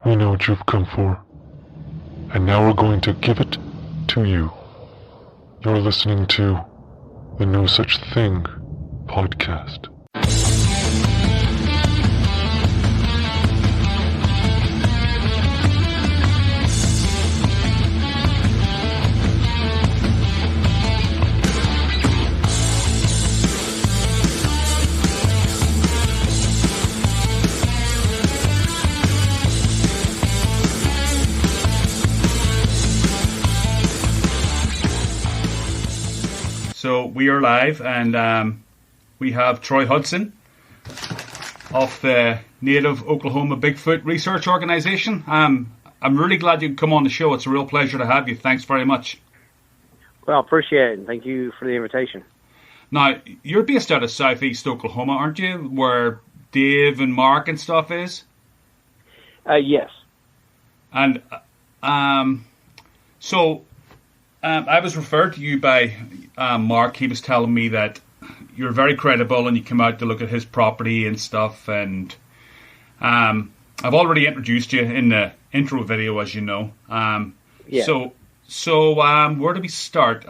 We know what you've come for, and now we're going to give it to you. You're listening to the No Such Thing podcast. So we are live, and we have Troy Hudson of the Native Oklahoma Bigfoot Research Organization. I'm really glad you could come on the show. It's a real pleasure to have you. Thanks very much. Well, appreciate it, and thank you for the invitation. Now, you're based out of southeast Oklahoma, aren't you, where Dave and Mark and stuff is? Yes. And so I was referred to you by Mark. He was telling me that you're very credible and you come out to look at his property and stuff. And I've already introduced you in the intro video, as you know. Yeah. So where do we start?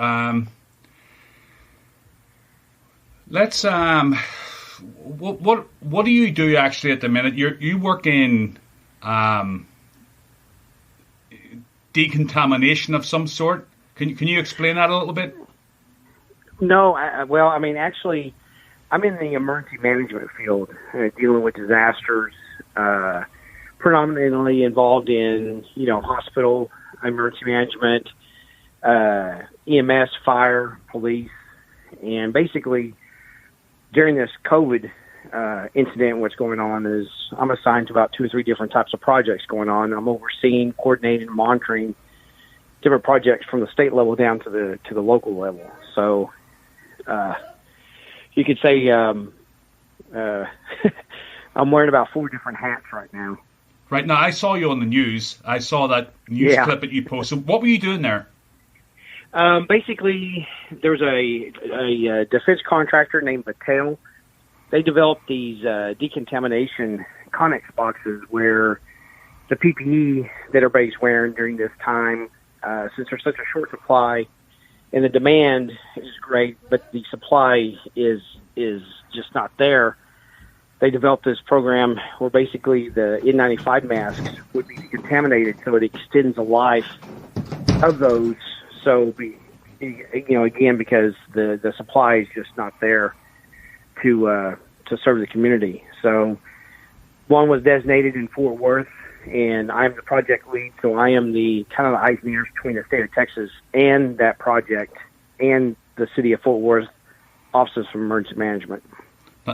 Let's what do you do actually at the minute? You work in decontamination of some sort. Can you explain that a little bit? No, actually, I'm in the emergency management field, dealing with disasters, predominantly involved in, hospital emergency management, EMS, fire, police, and basically during this COVID incident, what's going on is I'm assigned to about 2 or 3 different types of projects going on. I'm overseeing, coordinating, and monitoring different projects from the state level down to the local level. So you could say I'm wearing about 4 different hats right now. Right now, I saw you on the news. I saw that news clip that you posted. What were you doing there? Basically, there was a defense contractor named Battelle. They developed these decontamination Connex boxes where the PPE that everybody's wearing during this time, since there's such a short supply, and the demand is great, but the supply is just not there. They developed this program where basically the N95 masks would be decontaminated, so it extends the life of those. So, again, because the supply is just not there to serve the community. So, one was designated in Fort Worth, and I'm the project lead, so I am the kind of the eyes and ears between the state of Texas and that project and the city of Fort Worth Offices for Emergency Management.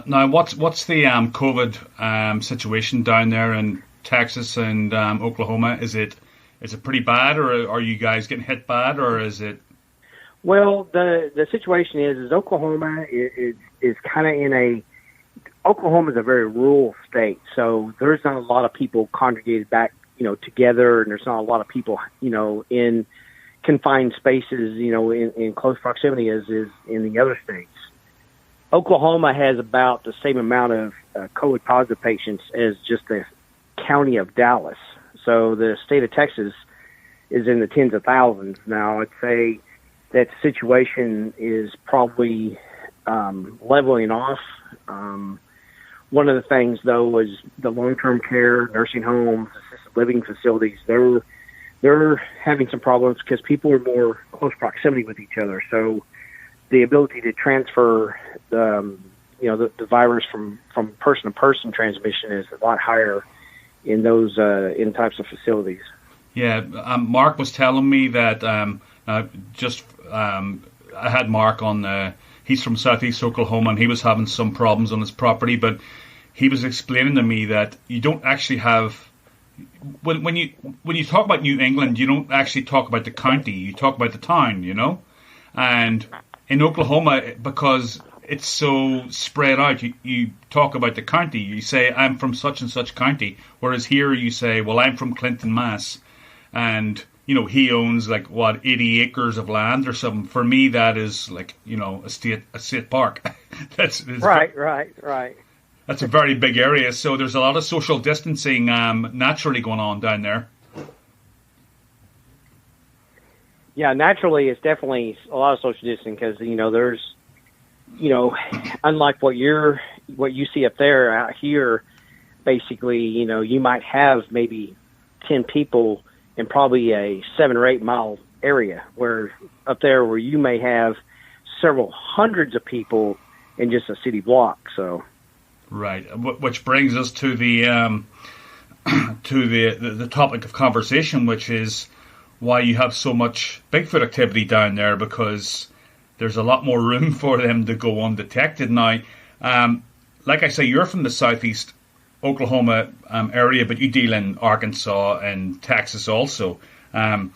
Now, what's the COVID situation down there in Texas and Oklahoma? Is it pretty bad, or are you guys getting hit bad, or is it? Well, the situation is Oklahoma is kind of Oklahoma is a very rural state, so there's not a lot of people congregated back, together, and there's not a lot of people, in confined spaces, in close proximity as is in the other states. Oklahoma has about the same amount of COVID positive patients as just the county of Dallas. So the state of Texas is in the tens of thousands. Now, I'd say that the situation is probably leveling off. One of the things, though, is the long-term care, nursing homes, assisted living facilities. They're having some problems because people are more close proximity with each other. So the ability to transfer the virus from person to person transmission is a lot higher in those in types of facilities. Yeah, Mark was telling me that I had Mark on. He's from southeast Oklahoma, and he was having some problems on his property. But he was explaining to me that you don't actually have when you talk about New England, you don't actually talk about the county. You talk about the town, And in Oklahoma, because it's so spread out, you talk about the county. You say, I'm from such and such county. Whereas here you say, well, I'm from Clinton, Mass. And, he owns 80 acres of land or something. For me, that is a state park. That's right. That's a very big area, so there's a lot of social distancing naturally going on down there. Yeah, naturally, it's definitely a lot of social distancing because there's, unlike what you see up there, out here, basically, you might have maybe 10 people in probably a 7 or 8 mile area, where up there where you may have several hundreds of people in just a city block. So. Right, which brings us to the to the topic of conversation, which is why you have so much Bigfoot activity down there, because there's a lot more room for them to go undetected now. Like I say, you're from the southeast Oklahoma area, but you deal in Arkansas and Texas also. And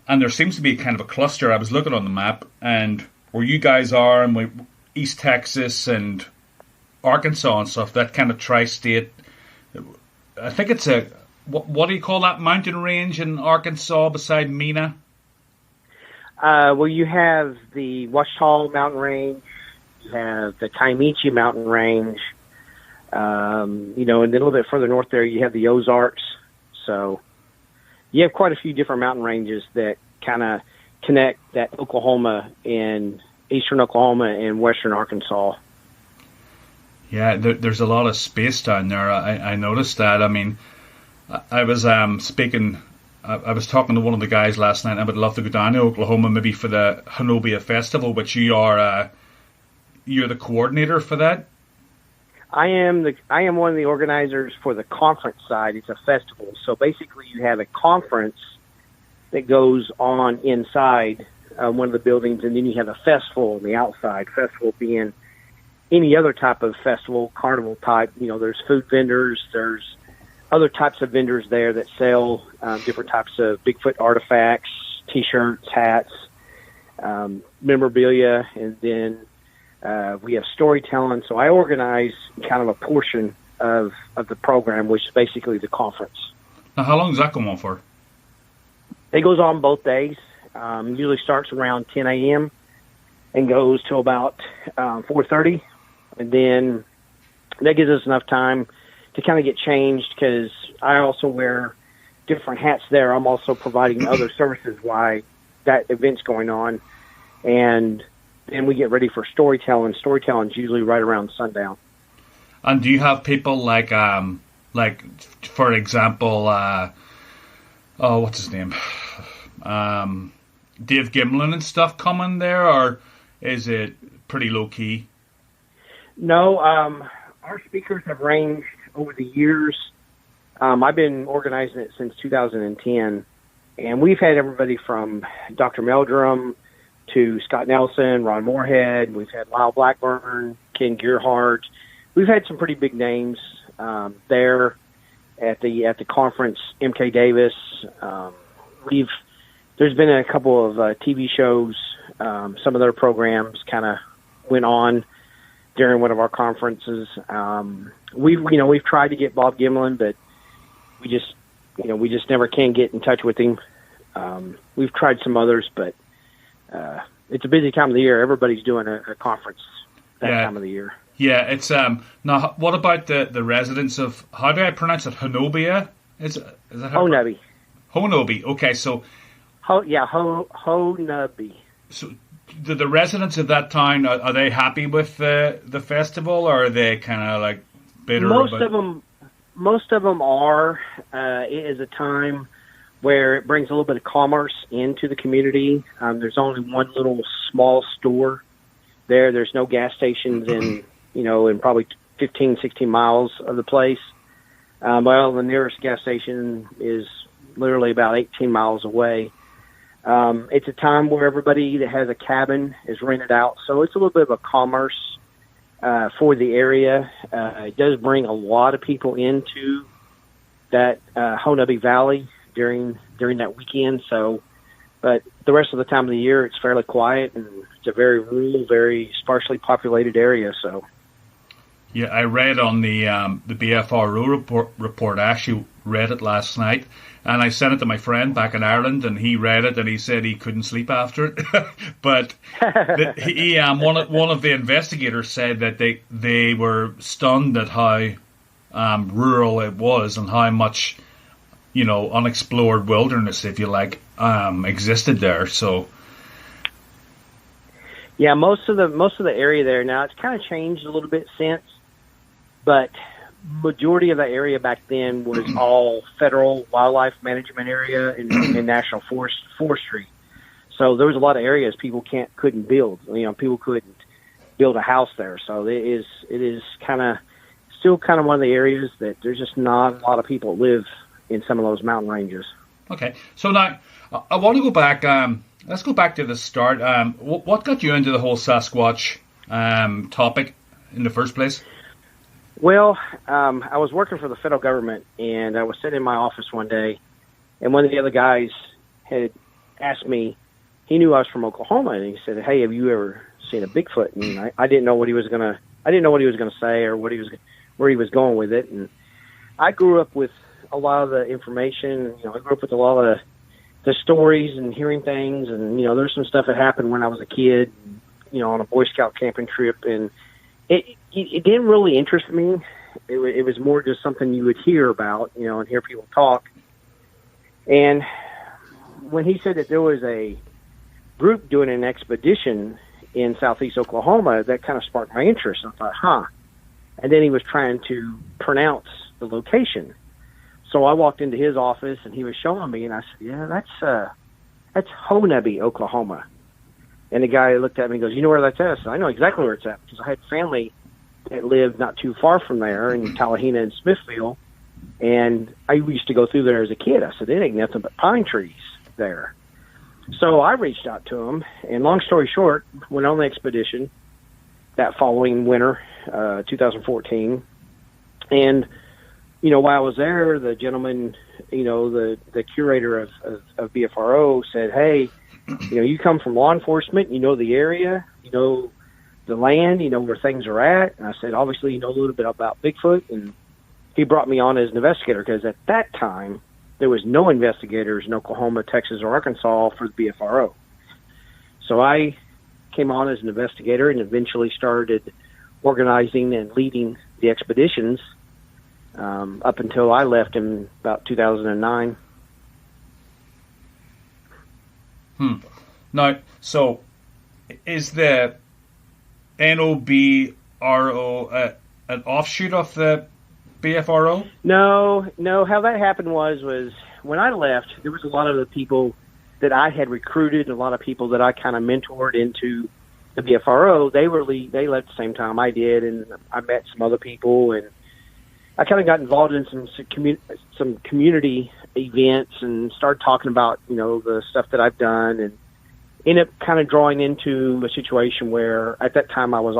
there seems to be kind of a cluster. I was looking on the map, and where you guys are, and East Texas and Arkansas and stuff, that kind of tri-state. I think it's what do you call that mountain range in Arkansas beside Mena? Well, you have the Ouachita Mountain Range, you have the Kiamichi Mountain Range, and then a little bit further north there, you have the Ozarks. So you have quite a few different mountain ranges that kind of connect that Oklahoma and eastern Oklahoma and western Arkansas. Yeah, there's a lot of space down there. I noticed that. I mean, I was speaking. I was talking to one of the guys last night. I would love to go down to Oklahoma, maybe for the Honobia Festival, which you're the coordinator for that. I am one of the organizers for the conference side. It's a festival, so basically you have a conference that goes on inside one of the buildings, and then you have a festival on the outside. Festival being any other type of festival, carnival type. There's food vendors, there's other types of vendors there that sell different types of Bigfoot artifacts, T-shirts, hats, memorabilia, and then we have storytelling. So I organize kind of a portion of the program, which is basically the conference. Now, how long does that go on for? It goes on both days. Usually starts around 10 a.m. and goes till about 4:30. And then that gives us enough time to kind of get changed, because I also wear different hats there. I'm also providing other services while that event's going on. And then we get ready for storytelling. Storytelling's usually right around sundown. And do you have people like for example, what's his name? Dave Gimlin and stuff coming there, or is it pretty low key? No, our speakers have ranged over the years. I've been organizing it since 2010, and we've had everybody from Dr. Meldrum to Scott Nelson, Ron Moorhead. We've had Lyle Blackburn, Ken Gearhart. We've had some pretty big names there at the conference. MK Davis. There's been a couple of TV shows. Some of their programs kind of went on during one of our conferences. We've tried to get Bob Gimlin, but we just never can get in touch with him. We've tried some others, but it's a busy time of the year. Everybody's doing a conference that time of the year. Yeah, it's now. What about the residents of, how do I pronounce it? Honobia? Is that how? Honobia. Honobia. Okay, so. Honobia. So, the residents of that town, are they happy with the festival, or are they kind of like bitter? Most of them are. It is a time where it brings a little bit of commerce into the community. There's only one little small store there. There's no gas stations in probably 15, 16 miles of the place. Well, the nearest gas station is literally about 18 miles away. It's a time where everybody that has a cabin is rented out, so it's a little bit of a commerce for the area. It does bring a lot of people into that Honobia Valley during that weekend. So, but the rest of the time of the year, it's fairly quiet, and it's a very rural, very sparsely populated area. So, yeah, I read on the BFRO report. I actually read it last night, and I sent it to my friend back in Ireland, and he read it, and he said he couldn't sleep after it. But one of the investigators said that they were stunned at how rural it was and how much, unexplored wilderness, if you like, existed there. So. Yeah, most of the area there now, it's kind of changed a little bit since, but majority of the area back then was all federal wildlife management area and national forestry. So there was a lot of areas people couldn't build. People couldn't build a house there. So it is still kind of one of the areas that there's just not a lot of people live in some of those mountain ranges. Okay, so now I want to go back. Let's go back to the start. What got you into the whole Sasquatch topic in the first place? Well, I was working for the federal government, and I was sitting in my office one day, and one of the other guys had asked me. He knew I was from Oklahoma, and he said, "Hey, have you ever seen a Bigfoot?" And I didn't know what he was gonna. I didn't know what he was gonna say or where he was going with it. And I grew up with a lot of the information. I grew up with a lot of the stories and hearing things, and there's some stuff that happened when I was a kid, on a Boy Scout camping trip, and it didn't really interest me. It was more just something you would hear about, and hear people talk. And when he said that there was a group doing an expedition in southeast Oklahoma, that kind of sparked my interest. I thought, And then he was trying to pronounce the location. So I walked into his office, and he was showing me, and I said, "Yeah, that's Honeby, Oklahoma." And the guy looked at me and goes, "You know where that's at?" I said, "I know exactly where it's at, because I had family that lived not too far from there in Tallahena and Smithville, and I used to go through there as a kid." I said, "It ain't nothing but pine trees there." So I reached out to him, and long story short, went on the expedition that following winter, 2014, and while I was there, the gentleman, the curator of BFRO said, "Hey, you come from law enforcement, the area, the land, where things are at." And I said, "Obviously, you know a little bit about Bigfoot." And he brought me on as an investigator, because at that time, there was no investigators in Oklahoma, Texas, or Arkansas for the BFRO. So I came on as an investigator and eventually started organizing and leading the expeditions up until I left in about 2009. Now, so is the NOBRO an offshoot of the BFRO? No. How that happened was when I left, there was a lot of the people that I had recruited, a lot of people that I kind of mentored into the BFRO. They left at the same time I did, and I met some other people, and I kind of got involved in some community events and started talking about the stuff that I've done, and ended up kind of drawing into a situation where at that time I was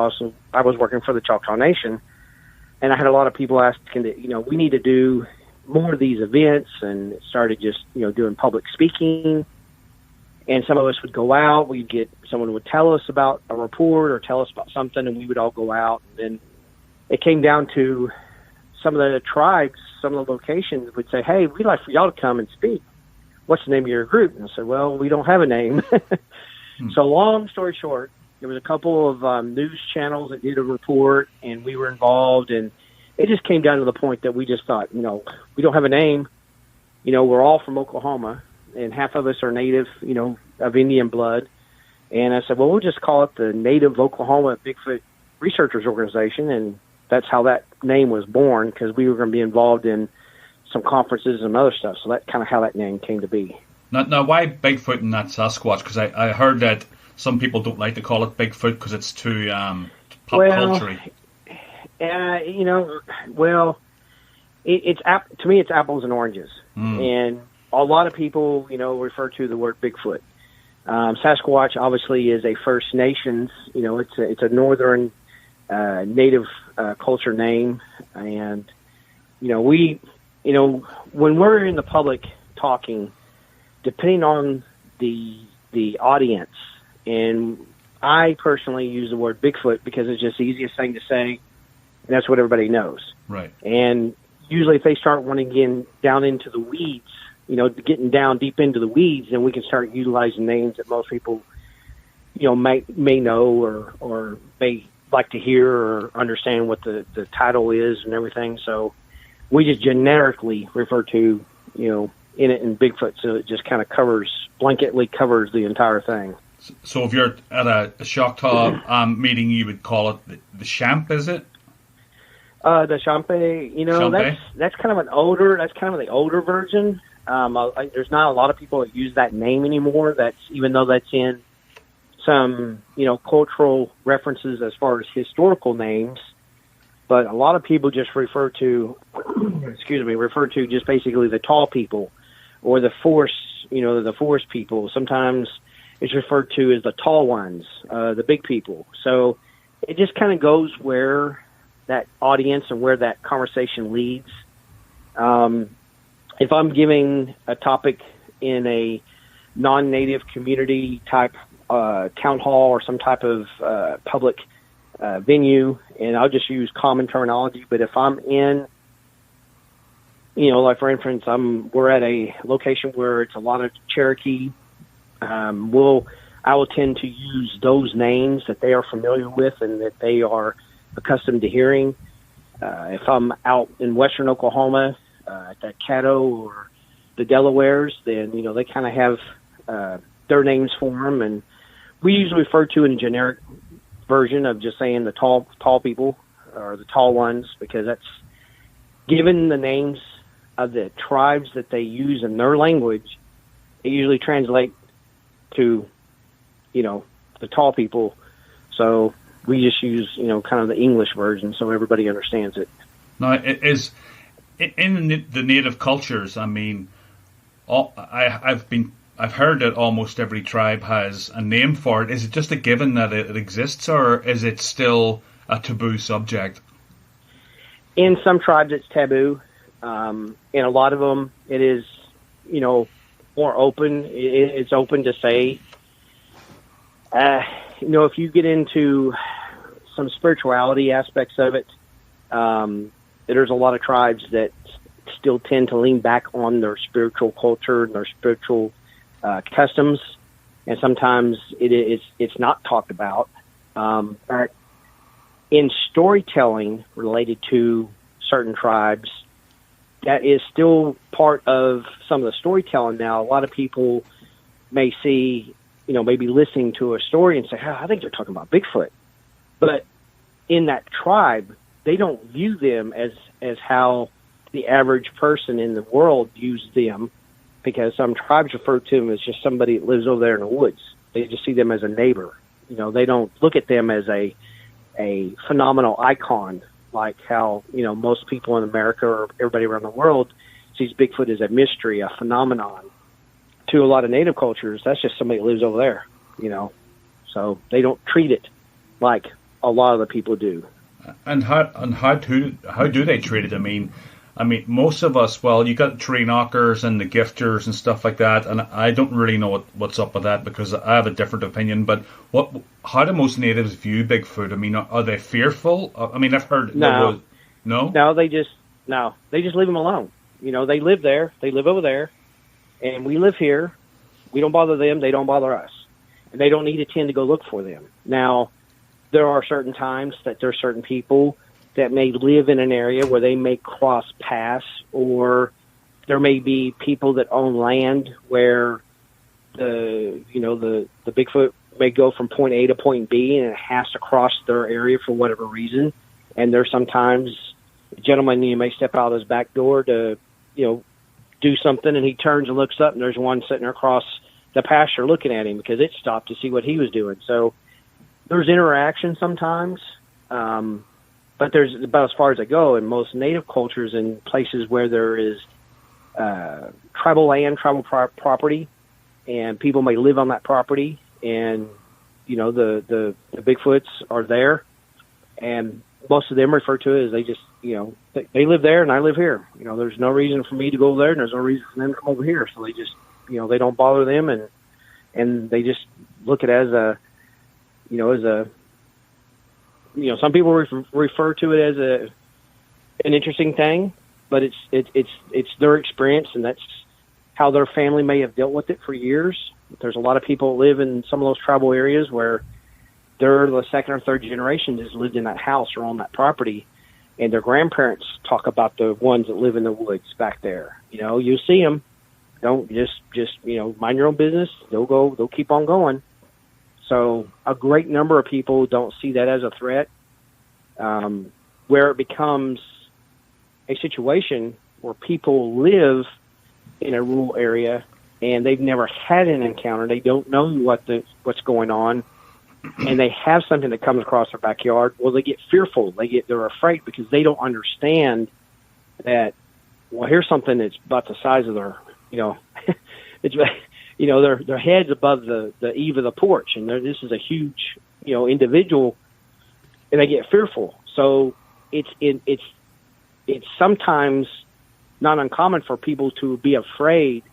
working for the Choctaw Nation, and I had a lot of people asking that we need to do more of these events, and it started just doing public speaking. And some of us would go out. Someone would tell us about a report or tell us about something, and we would all go out. And then it came down to some of the tribes, some of the locations would say, "Hey, we'd like for y'all to come and speak. What's the name of your group?" And I said, "Well, we don't have a name." So long story short, there was a couple of news channels that did a report, and we were involved. And it just came down to the point that we just thought, we don't have a name. We're all from Oklahoma, and half of us are native, of Indian blood. And I said, well, we'll just call it the Native Oklahoma Bigfoot Researchers Organization. And that's how that name was born, because we were going to be involved in some conferences and other stuff. So that's kind of how that name came to be. Now, why Bigfoot and not Sasquatch? Because I heard that some people don't like to call it Bigfoot because it's too pop culture. To me, it's apples and oranges. And a lot of people, refer to the word Bigfoot. Sasquatch obviously is a First Nations, it's a northern native culture name. And, when we're in the public talking, depending on the audience, and I personally use the word Bigfoot because it's just the easiest thing to say, and that's what everybody knows. Right. And usually if they start wanting to get down into the weeds, getting down deep into the weeds, then we can start utilizing names that most people, may know or may like to hear or understand what the title is and everything. So we just generically refer to, in it in Bigfoot, so it just kind of blanketly covers the entire thing. So if you're at a Choctaw meeting, you would call it the Champ, is it? The Champe, that's kind of the older version. There's not a lot of people that use that name anymore. Even though that's in some, cultural references as far as historical names, but a lot of people just refer to just basically the tall people or the forest, the forest people. Sometimes it's referred to as the tall ones, the big people. So it just kind of goes where that audience and where that conversation leads. If I'm giving a topic in a non-native community type town hall or some type of public venue, and I'll just use common terminology, but if I'm in, like for instance, we're at a location where it's a lot of Cherokee, I will tend to use those names that they are familiar with and that they are accustomed to hearing. If I'm out in western Oklahoma, at that Caddo or the Delawares, then, they kind of have their names for them. And we usually refer to in a generic version of just saying the tall people or the tall ones, because that's given the names of the tribes that they use in their language. It usually translates to, the tall people. So we just use, kind of the English version so everybody understands it. Now, it is in the native cultures. I mean, I've heard that almost every tribe has a name for it. Is it just a given that it exists, or is it still a taboo subject? In some tribes, it's taboo. In a lot of them, it is, more open. It's open to say. If you get into some spirituality aspects of it, there's a lot of tribes that still tend to lean back on their spiritual culture and their spiritual customs, and sometimes it's not talked about. But in storytelling related to certain tribes, that is still part of some of the storytelling. Now, a lot of people may see, maybe listening to a story and say, oh, I think they're talking about Bigfoot. But in that tribe, they don't view them as how the average person in the world views them, because some tribes refer to them as just somebody that lives over there in the woods. They just see them as a neighbor. They don't look at them as a phenomenal icon, like how, most people in America or everybody around the world sees Bigfoot as a mystery, a phenomenon. To a lot of native cultures, that's just somebody that lives over there, so they don't treat it like a lot of the people do. And how do they treat it? I mean, most of us, well, you got tree knockers and the gifters and stuff like that, and I don't really know what's up with that because I have a different opinion. But how do most natives view Bigfoot? I mean, are they fearful? I mean, I've heard no, they just leave them alone. They live there, they live over there, and we live here. We don't bother them, they don't bother us, and they don't need to tend to go look for them. Now, there are certain times that there are certain people that may live in an area where they may cross paths, or there may be people that own land where the Bigfoot may go from point A to point B and it has to cross their area for whatever reason. And there's sometimes a gentleman, may step out of his back door to, do something, and he turns and looks up and there's one sitting across the pasture looking at him because it stopped to see what he was doing. So there's interaction sometimes. But there's about as far as I go in most native cultures and places where there is tribal land, tribal property, and people may live on that property, and the Bigfoots are there, and most of them refer to it as they just they live there and I live here. There's no reason for me to go over there, and there's no reason for them to come over here. So they just they don't bother them, and they just look at it as a some people refer to it as an interesting thing, but it's their experience, and that's how their family may have dealt with it for years. There's a lot of people that live in some of those tribal areas where they're the second or third generation that's lived in that house or on that property, and their grandparents talk about the ones that live in the woods back there. You see them. Don't just mind your own business. They'll keep on going. So a great number of people don't see that as a threat, where it becomes a situation where people live in a rural area and they've never had an encounter. They don't know what's going on, and they have something that comes across their backyard. Well, they get fearful. They're afraid because they don't understand that. Well, here's something that's about the size of their, it's, their head's above the eave of the porch, and this is a huge, individual, and they get fearful. So it's sometimes not uncommon for people to be afraid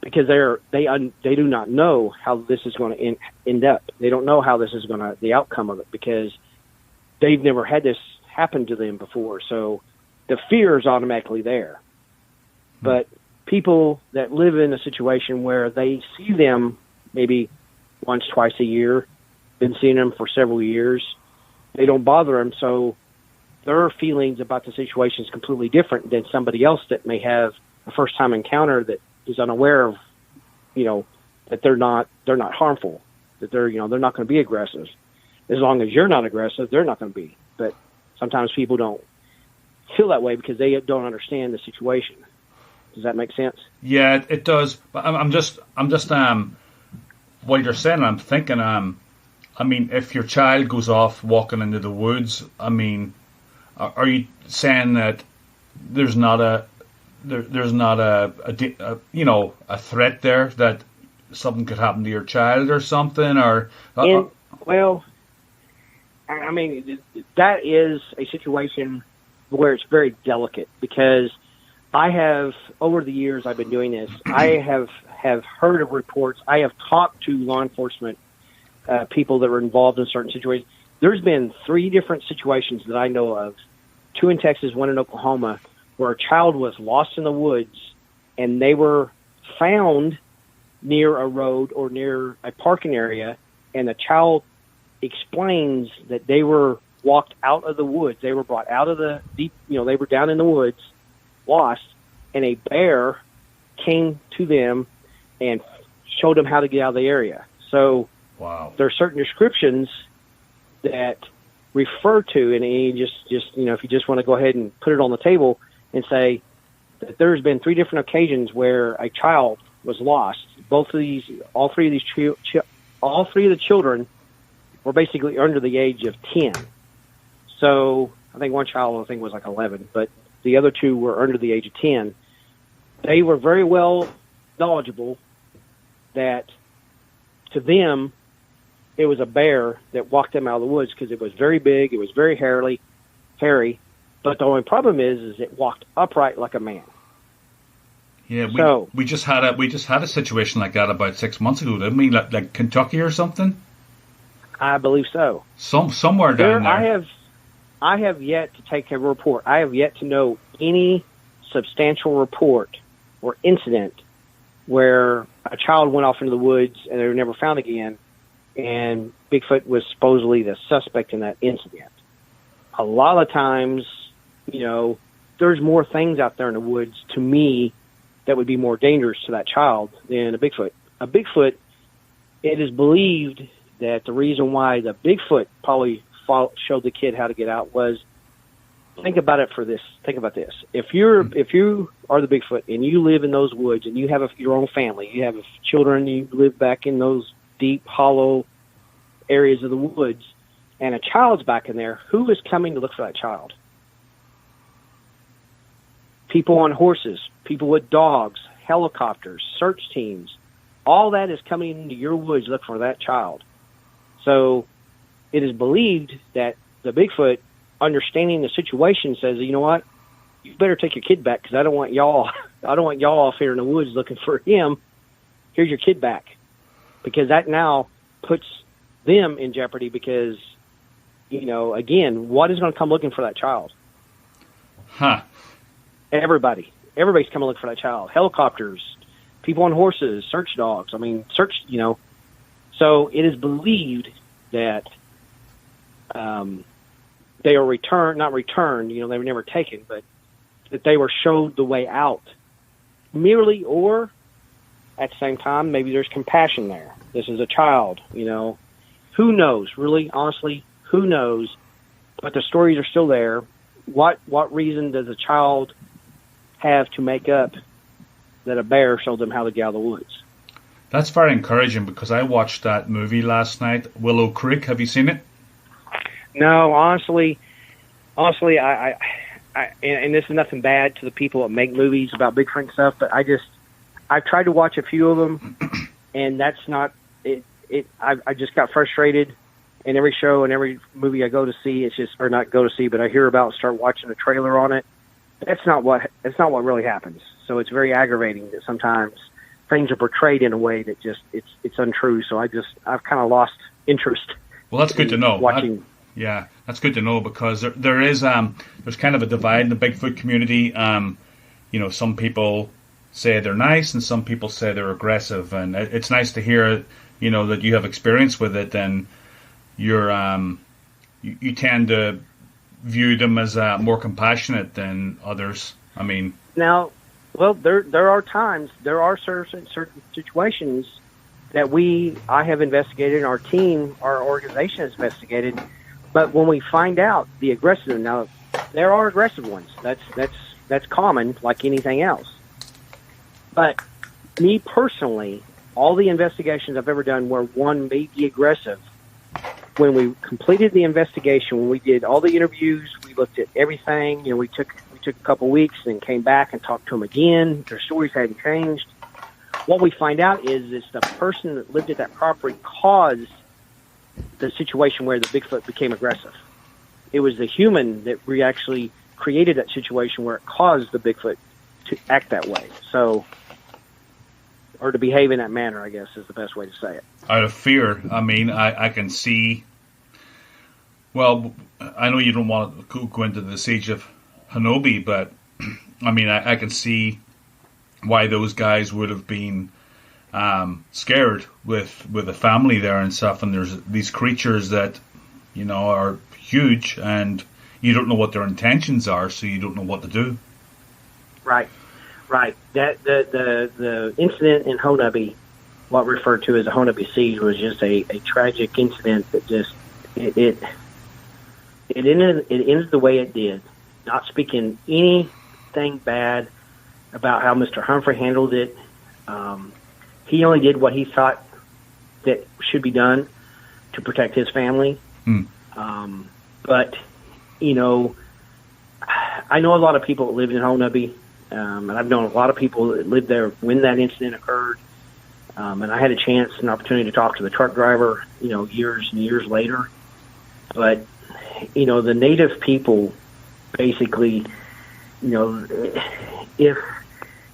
because they do not know how this is going to end up. They don't know how this is the outcome of it, because they've never had this happen to them before. So the fear is automatically there. But people that live in a situation where they see them maybe once, twice a year, been seeing them for several years, they don't bother them. So their feelings about the situation is completely different than somebody else that may have a first-time encounter that is unaware of, that they're not harmful, that they're not going to be aggressive. As long as you're not aggressive, they're not going to be. But sometimes people don't feel that way because they don't understand the situation. Does that make sense? Yeah, it does. But I'm just what you're saying, I'm thinking, if your child goes off walking into the woods, are you saying that there's not a threat there, that something could happen to your child or something, or that is a situation where it's very delicate, because I have, over the years I've been doing this, I have heard of reports. I have talked to law enforcement people that were involved in certain situations. There's been 3 different situations that I know of, 2 in Texas, 1 in Oklahoma, where a child was lost in the woods, and they were found near a road or near a parking area, and the child explains that they were walked out of the woods. They were brought out of the deep, they were down in the woods, lost, and a bear came to them and showed them how to get out of the area. So wow. There are certain descriptions that refer to, and you just if you just want to go ahead and put it on the table and say that there's been 3 different occasions where a child was lost. All three of the children were basically under the age of 10. So I think one child was like 11, but the other 2 were under the age of 10. They were very well knowledgeable that to them it was a bear that walked them out of the woods, because it was very big, it was very hairy. But the only problem is it walked upright like a man. Yeah, we just had a situation like that about 6 months ago, didn't we? Like Kentucky or something. I believe so. Somewhere down there. I have yet to take a report. I have yet to know any substantial report or incident where a child went off into the woods and they were never found again, and Bigfoot was supposedly the suspect in that incident. A lot of times, there's more things out there in the woods, to me, that would be more dangerous to that child than a Bigfoot. A Bigfoot, it is believed that the reason why the Bigfoot probably showed the kid how to get out was, think about this. If you are the Bigfoot and you live in those woods and you have your own family, you have children, you live back in those deep, hollow areas of the woods, and a child's back in there, who is coming to look for that child? People on horses, people with dogs, helicopters, search teams, all that is coming into your woods to look for that child. So it is believed that the Bigfoot, understanding the situation, says, you know what, you better take your kid back, because I don't want y'all off here in the woods looking for him. Here's your kid back, because that now puts them in jeopardy, because, again, what is going to come looking for that child? Huh. Everybody's coming to look for that child. Helicopters, people on horses, search dogs. I mean, So it is believed that they are not returned, they were never taken, but that they were showed the way out merely, or at the same time, maybe there's compassion there. This is a child, who knows, really, honestly, who knows? But the stories are still there. What reason does a child have to make up that a bear showed them how to get out of the woods? That's very encouraging, because I watched that movie last night, Willow Creek. Have you seen it? No, honestly, I and this is nothing bad to the people that make movies about Bigfoot and stuff, but I've tried to watch a few of them, and that's not it. I just got frustrated. And every show and every movie I go to see, or not go to see, but I hear about, start watching a trailer on it. That's not what really happens. So it's very aggravating that sometimes things are portrayed in a way that just it's untrue. So I've kind of lost interest. Well, that's good to know. Watching. Yeah, that's good to know, because there is there's kind of a divide in the Bigfoot community. Some people say they're nice, and some people say they're aggressive, and it's nice to hear that you have experience with it, and you're you tend to view them as more compassionate than others. I mean, now, well, there are times, there are certain situations that I have investigated, and our organization has investigated. But when we find out the aggressive, now there are aggressive ones. That's common, like anything else. But me personally, all the investigations I've ever done where one may be aggressive, when we completed the investigation, when we did all the interviews, we looked at everything. We took a couple weeks and came back and talked to them again. Their stories hadn't changed. What we find out is it's the person that lived at that property caused the situation where the Bigfoot became aggressive. It was the human that actually created that situation where it caused the Bigfoot to act that way. So, or to behave in that manner, I guess, is the best way to say it. Out of fear. I mean, I can see. Well, I know you don't want to go into the siege of Hanobi, but I mean, I can see why those guys would have been scared with a family there and stuff. And there's these creatures that are huge, and you don't know what their intentions are, so you don't know what to do. Right. That the incident in Hanobi, what referred to as the Hanobi siege, was just a tragic incident that just it ended the way it did. Not speaking anything bad about how Mr. Humphrey handled it. He only did what he thought that should be done to protect his family. But I know a lot of people that lived in Hanobi, and I've known a lot of people that lived there when that incident occurred. And I had a chance, an opportunity to talk to the truck driver, years and years later. But, the native people basically, and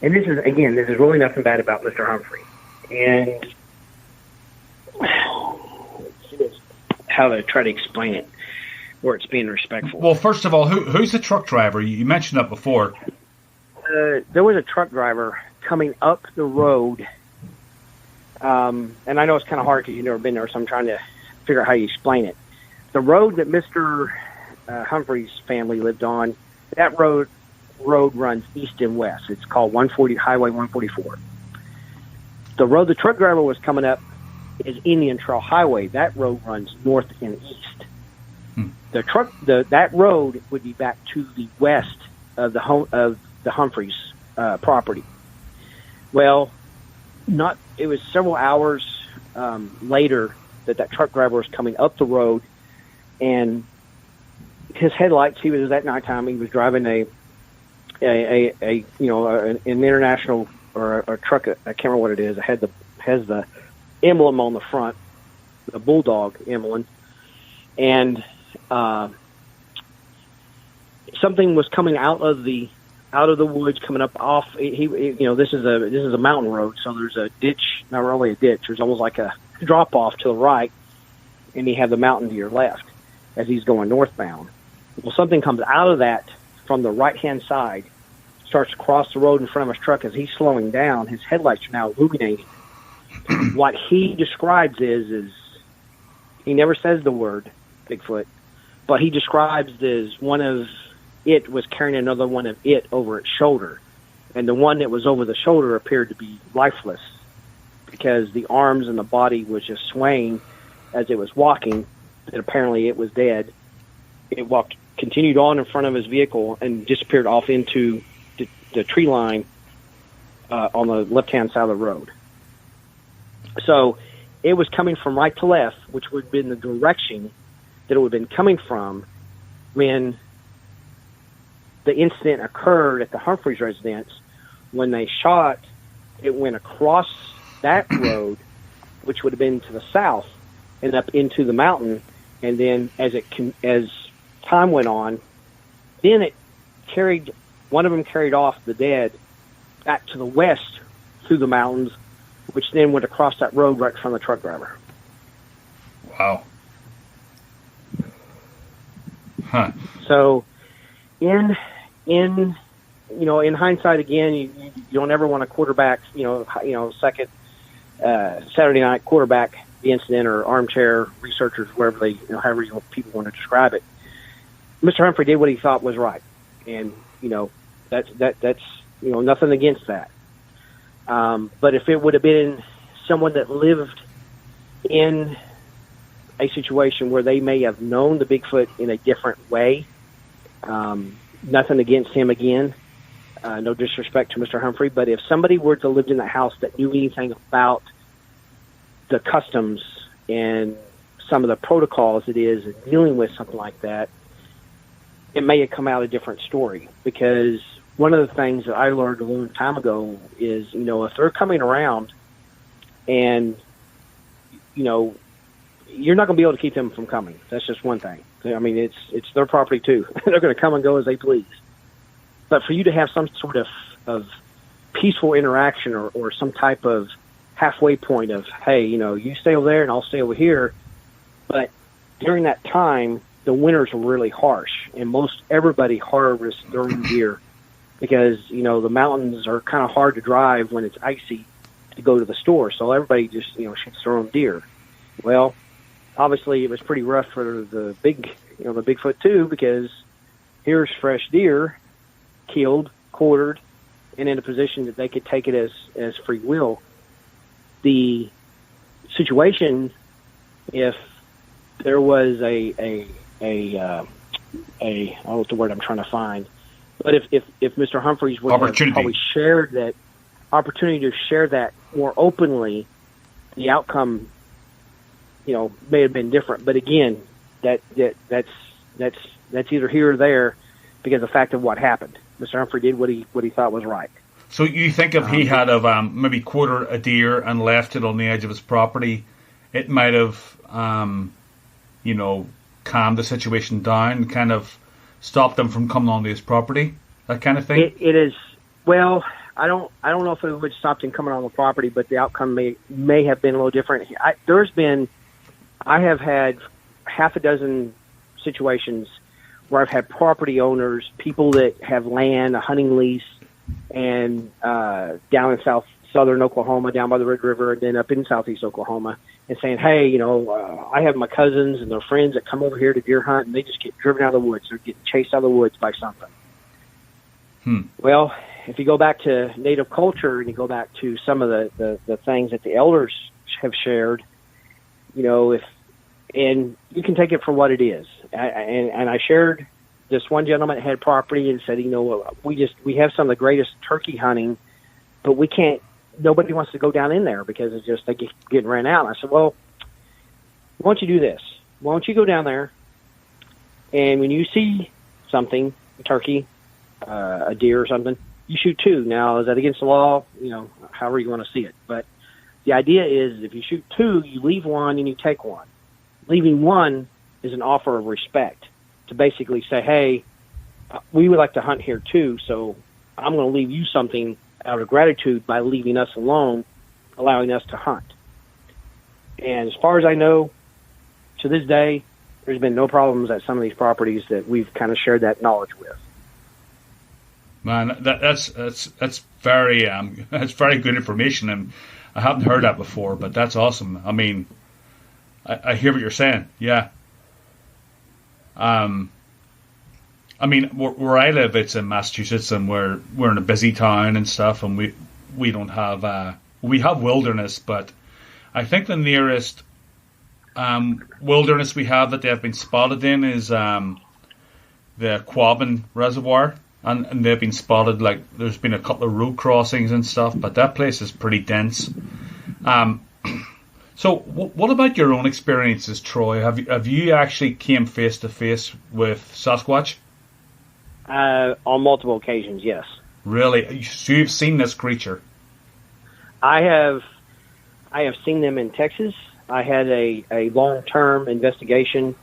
this is really nothing bad about Mr. Humphrey. And how to try to explain it where it's being respectful. Well, first of all, who's the truck driver? You mentioned that before. There was a truck driver coming up the road, and I know it's kind of hard because you've never been there, so I'm trying to figure out how you explain it. The road that Mr. Humphrey's family lived on, that road runs east and west. It's called Highway 144. The road the truck driver was coming up is Indian Trail Highway. That road runs north and east. That road would be back to the west of the Humphreys property. Well, it was several hours later that truck driver was coming up the road, and his headlights. He was at nighttime. He was driving an international or a truck. I can't remember what it is. It has the emblem on the front, the bulldog emblem, and something was coming out of the woods, coming up off. This is a mountain road, so there's a ditch. Not really a ditch. There's almost like a drop off to the right, and you have the mountain to your left as he's going northbound. Well, something comes out of that from the right hand side starts to cross the road in front of his truck. As he's slowing down, his headlights are now illuminating. What he describes is he never says the word Bigfoot, but he describes as one of it was carrying another one of it over its shoulder. And the one that was over the shoulder appeared to be lifeless because the arms and the body was just swaying as it was walking, and apparently it was dead. It continued on in front of his vehicle and disappeared off into the tree line on the left-hand side of the road. So it was coming from right to left, which would have been the direction that it would have been coming from when the incident occurred at the Humphreys residence. When they shot, it went across that road, which would have been to the south, and up into the mountain. And then as time went on, then one of them carried off the dead back to the west through the mountains, which then went across that road right from the truck driver. Wow. Huh. So, in hindsight, again, you don't ever want to quarterback, second Saturday night quarterback the incident, or armchair researchers, wherever however people want to describe it. Mr. Humphrey did what he thought was right, and that's nothing against that. But if it would have been someone that lived in a situation where they may have known the Bigfoot in a different way, nothing against him again. No disrespect to Mr. Humphrey, but if somebody were to live in the house that knew anything about the customs and some of the protocols it is in dealing with something like that, it may have come out a different story. Because one of the things that I learned a long time ago is, if they're coming around and, you're not going to be able to keep them from coming. That's just one thing. I mean, it's their property too. They're going to come and go as they please. But for you to have some sort of peaceful interaction or some type of halfway point of, hey, you stay over there and I'll stay over here. But during that time, the winters were really harsh, and most everybody harvests during the year because, the mountains are kind of hard to drive when it's icy to go to the store. So everybody just, shoots their own deer. Well, obviously it was pretty rough for the Bigfoot too, because here's fresh deer killed, quartered, and in a position that they could take it as free will. The situation, if there was I don't know what the word I'm trying to find, but if Mr. Humphreys would have probably shared that opportunity to share that more openly, the outcome, may have been different. But again, that's either here or there because of the fact of what happened. Mr. Humphrey did what he thought was right. So you think if he had have maybe quartered a deer and left it on the edge of his property, it might have, calmed the situation down, kind of stopped them from coming onto his property, that kind of thing? It is. Well, I don't know if it would have stopped him coming on the property, but the outcome may have been a little different. I have had half a dozen situations where I've had property owners, people that have land, a hunting lease, and down in southern Oklahoma, down by the Red River, and then up in southeast Oklahoma, and saying, hey, I have my cousins and their friends that come over here to deer hunt, and they just get driven out of the woods. They're getting chased out of the woods by something. Well, if you go back to Native culture and you go back to some of the things that the elders have shared, and you can take it for what it is. And I shared this one gentleman that had property and said, we have some of the greatest turkey hunting, but we can't, nobody wants to go down in there because it's just, they get getting ran out. And I said, well, why don't you do this? Why don't you go down there, and when you see something, a turkey, a deer or something, you shoot two. Now, is that against the law? However you want to see it. But the idea is if you shoot two, you leave one and you take one. Leaving one is an offer of respect to basically say, hey, we would like to hunt here too, so I'm going to leave you something out of gratitude by leaving us alone, allowing us to hunt. And as far as I know, to this day, there's been no problems at some of these properties that we've kind of shared that knowledge with. Man, that's very that's very good information, and I haven't heard that before. But that's awesome. I mean, I hear what you're saying. Yeah. I mean, where I live, it's in Massachusetts, and we're in a busy town and stuff, and we don't have we have wilderness, but I think the nearest wilderness we have that they have been spotted in is the Quabbin Reservoir, and they've been spotted, like, there's been a couple of road crossings and stuff, but that place is pretty dense. So what about your own experiences, Troy? Have you actually came face to face with Sasquatch? On multiple occasions, yes. Really? So you've seen this creature? I have seen them in Texas. I had a long-term investigation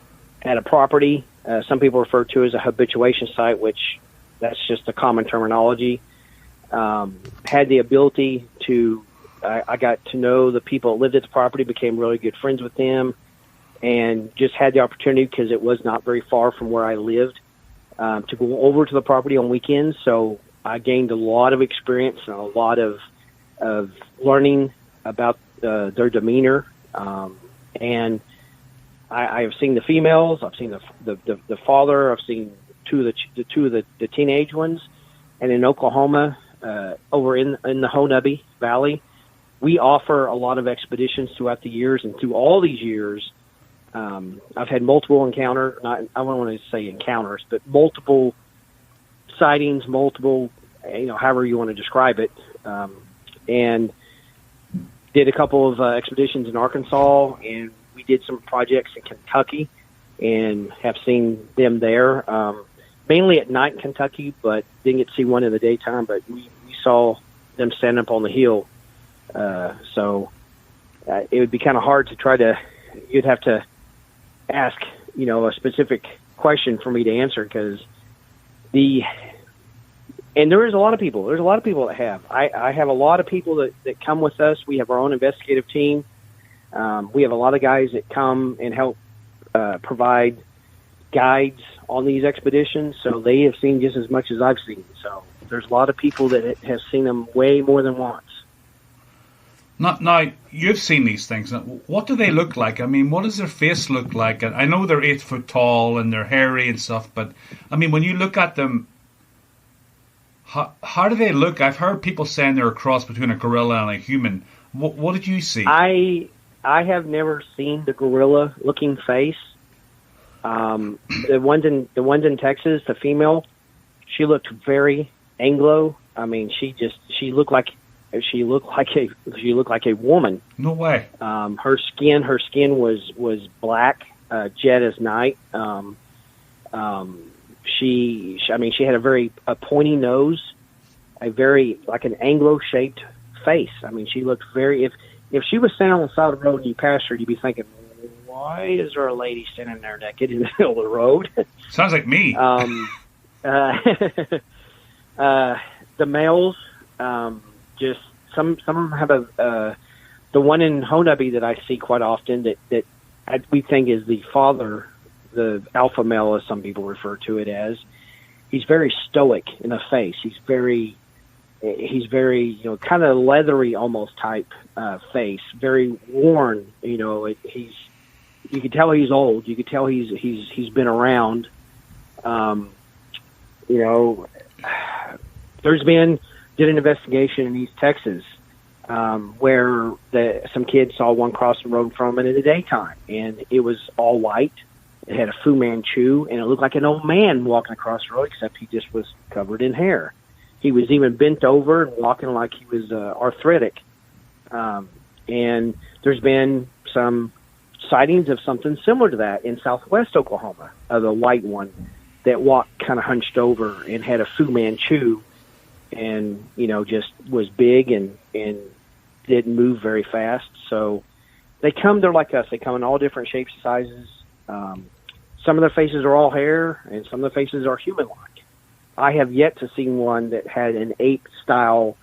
at a property. Some people refer to as a habituation site, which that's just a common terminology. Had the ability to, I got to know the people that lived at the property, became really good friends with them, and just had the opportunity, because it was not very far from where I lived, to go over to the property on weekends. So I gained a lot of experience and a lot of learning about their demeanor. And I have seen the females. I've seen the father. I've seen two of the teenage ones. And in Oklahoma, over in the Honabi Valley, we offer a lot of expeditions throughout the years. And through all these years, I've had multiple I don't want to say encounters, but multiple sightings, however you want to describe it. And did a couple of expeditions in Arkansas, and we did some projects in Kentucky, and have seen them there, mainly at night in Kentucky, but didn't get to see one in the daytime. But we saw them stand up on the hill. So it would be kind of hard to try to. You'd have to ask, a specific question for me to answer, because and there is a lot of people. There's a lot of people that have. I have a lot of people that come with us. We have our own investigative team. We have a lot of guys that come and help provide guides on these expeditions. So they have seen just as much as I've seen. So there's a lot of people that have seen them way more than once. Now, you've seen these things. What do they look like? I mean, what does their face look like? I know they're 8 foot tall and they're hairy and stuff, but I mean, when you look at them, how do they look? I've heard people saying they're a cross between a gorilla and a human. What did you see? I have never seen the gorilla-looking face. The ones in Texas, the female, she looked very Anglo. I mean, she looked like a woman. No way. Her skin was black, jet as night. She had a pointy nose, a very, like an Anglo-shaped face. I mean, she looked very, if she was standing on the side of the road and you passed her, you'd be thinking, why is there a lady standing there naked in the middle of the road? Sounds like me. The males, just some of them have the one in Honabi that I see quite often that we think is the father, the alpha male, as some people refer to it as. He's very stoic in the face. He's very kind of leathery almost type face, very worn. You can tell he's old. You can tell he's been around. Did an investigation in East Texas where some kids saw one cross the road from it in the daytime, and it was all white. It had a Fu Manchu, and it looked like an old man walking across the road, except he just was covered in hair. He was even bent over and walking like he was arthritic. And there's been some sightings of something similar to that in southwest Oklahoma, of the white one that walked kind of hunched over and had a Fu Manchu, and just was big and didn't move very fast. So they're like us. They come in all different shapes and sizes. Some of their faces are all hair, and some of the faces are human-like. I have yet to see one that had an ape-style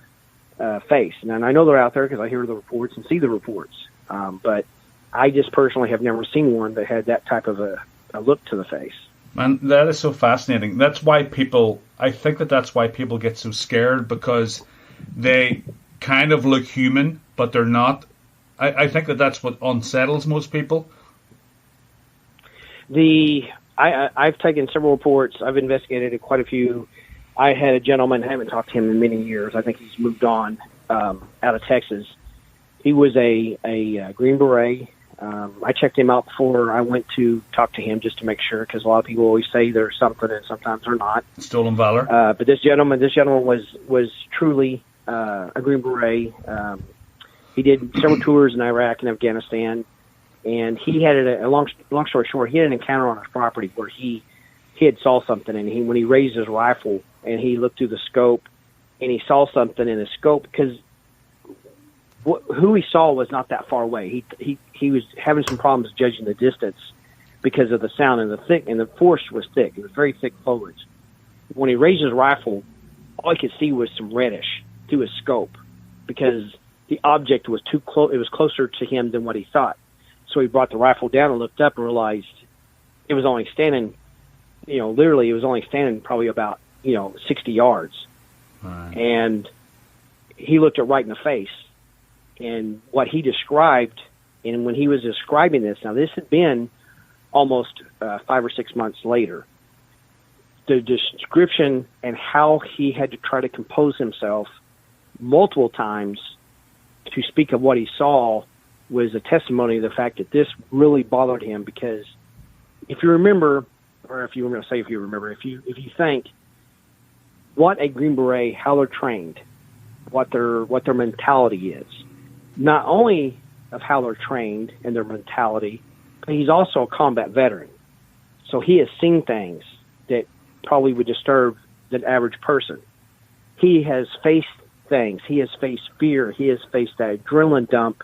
face. And I know they're out there because I hear the reports and see the reports. But I just personally have never seen one that had that type of a look to the face. Man, that is so fascinating. That's why people, I think that's why people get so scared, because they kind of look human, but they're not. I think that's what unsettles most people. I've taken several reports. I've investigated quite a few. I had a gentleman, I haven't talked to him in many years. I think he's moved on out of Texas. He was a Green Beret. I checked him out before I went to talk to him just to make sure, because a lot of people always say there's something and sometimes they're not. Stolen valor. But this gentleman was truly a Green Beret. He did several tours in Iraq and Afghanistan, and he had a long story short, he had an encounter on his property where he had saw something, and when he raised his rifle and he looked through the scope and he saw something in the scope, because who he saw was not that far away. He was having some problems judging the distance because of the sound, and the forest was thick. It was very thick foliage. When he raised his rifle, all he could see was some reddish through his scope, because the object was too close. It was closer to him than what he thought. So he brought the rifle down and looked up and realized it was only standing, literally it was only standing probably about, 60 yards. Right. And he looked it right in the face. And what he described, and when he was describing this, now this had been almost 5 or 6 months later, the description and how he had to try to compose himself multiple times to speak of what he saw was a testimony of the fact that this really bothered him. Because if you remember, or if you were going to say if you remember, if you think what a Green Beret, how they're trained, what their mentality is, not only of how they're trained and their mentality, but he's also a combat veteran. So he has seen things that probably would disturb the average person. He has faced things. He has faced fear. He has faced that adrenaline dump.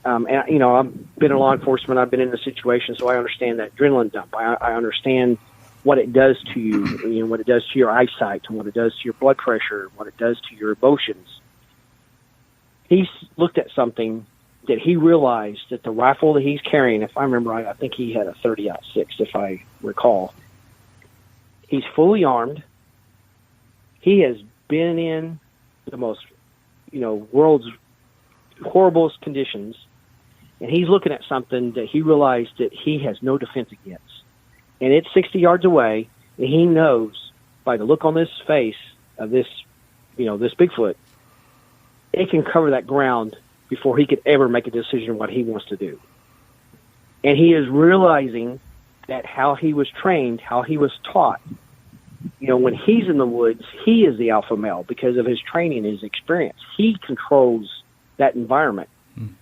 And I've been in law enforcement. I've been in the situation, so I understand that adrenaline dump. I understand what it does to you, what it does to your eyesight, and what it does to your blood pressure, what it does to your emotions. He's looked at something that he realized that the rifle that he's carrying, if I remember right, I think he had a 30-06, if I recall. He's fully armed. He has been in the most, world's horriblest conditions, and he's looking at something that he realized that he has no defense against. And it's 60 yards away, and he knows by the look on this face of this, this Bigfoot, it can cover that ground before he could ever make a decision what he wants to do. And he is realizing that how he was trained, how he was taught, when he's in the woods, he is the alpha male because of his training and his experience. He controls that environment.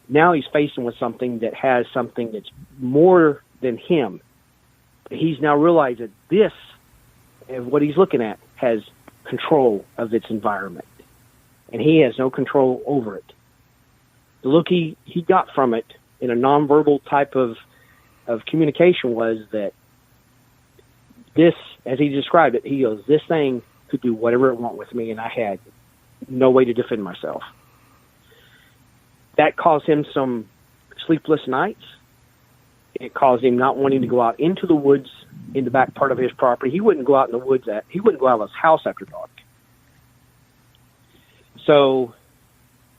Now he's facing with something that has something that's more than him. He's now realized that this, what he's looking at, has control of its environment. And he has no control over it. The look he got from it in a nonverbal type of communication was that this, as he described it, he goes, this thing could do whatever it want with me, and I had no way to defend myself. That caused him some sleepless nights. It caused him not wanting to go out into the woods in the back part of his property. He wouldn't go out in the woods. He wouldn't go out of his house after dark. So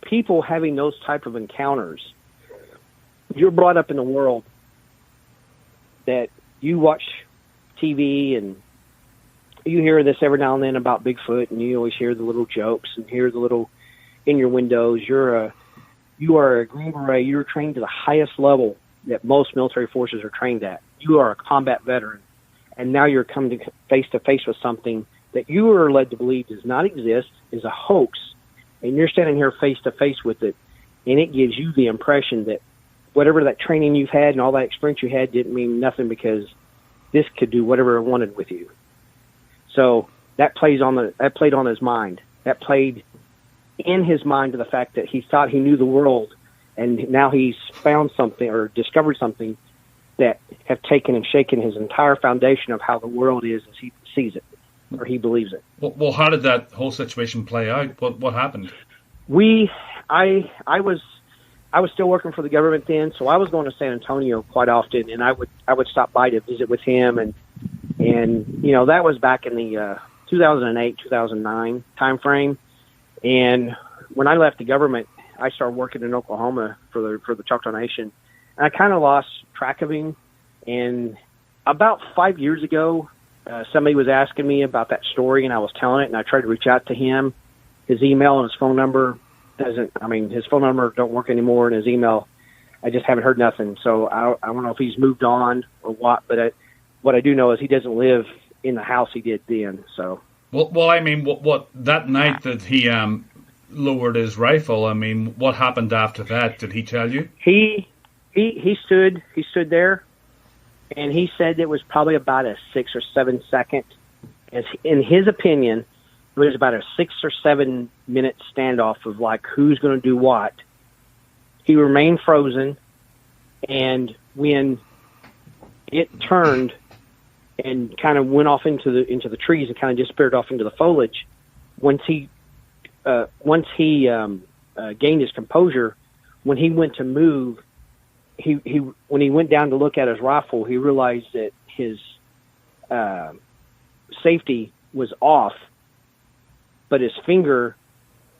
people having those type of encounters, you're brought up in the world that you watch TV and you hear this every now and then about Bigfoot, and you always hear the little jokes and hear the little in your windows. You are a Green Beret. You're trained to the highest level that most military forces are trained at. You are a combat veteran, and now you're coming to face with something that you are led to believe does not exist, is a hoax, and you're standing here face to face with it, and it gives you the impression that whatever that training you've had and all that experience you had didn't mean nothing, because this could do whatever it wanted with you. So that played on his mind. That played in his mind to the fact that he thought he knew the world, and now he's found something or discovered something that have taken and shaken his entire foundation of how the world is as he sees it, or he believes it. Well, how did that whole situation play out? What happened? I was still working for the government then, so I was going to San Antonio quite often, and I would stop by to visit with him, and And, that was back in the 2008, 2009 time frame. And when I left the government, I started working in Oklahoma for the Choctaw Nation. And I kind of lost track of him. And about 5 years ago, somebody was asking me about that story, and I was telling it, and I tried to reach out to him. His email and his phone number his phone number don't work anymore, and his email, I just haven't heard nothing. So I don't know if he's moved on or what, but what I do know is he doesn't live in the house he did then. So. Well, I mean, what that night that he lowered his rifle, I mean, what happened after that? Did he tell you? He stood there, and he said it was probably about a 6 or 7 second. In his opinion, it was about a 6 or 7 minute standoff of like who's going to do what. He remained frozen, and when it turned and kind of went off into the trees and kind of disappeared off into the foliage, once he gained his composure, when he went to move, when he went down to look at his rifle, he realized that his safety was off, but his finger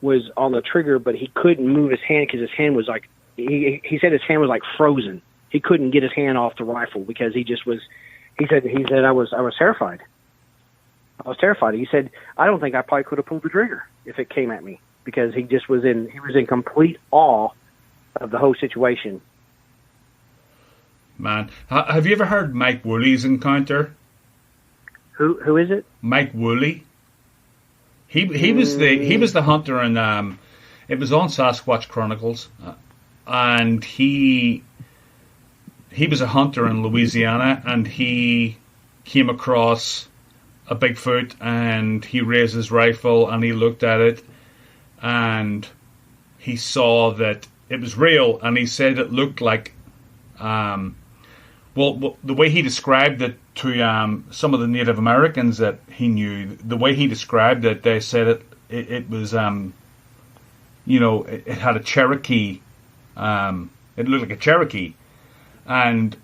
was on the trigger, but he couldn't move his hand because his hand was like, he said his hand was like frozen. He couldn't get his hand off the rifle because he just was, he said I was terrified. I was terrified. He said, I don't think I probably could have pulled the trigger if it came at me, because he was in complete awe of the whole situation. Man, have you ever heard Mike Woolley's encounter? Who is it? Mike Woolley. He was the hunter, and it was on Sasquatch Chronicles, and he was a hunter in Louisiana, and he came across a Bigfoot, and he raised his rifle and he looked at it, and he saw that it was real, and he said it looked like, the way he described it to some of the Native Americans that he knew, the way he described it, they said it was, it had a Cherokee, it looked like a Cherokee, and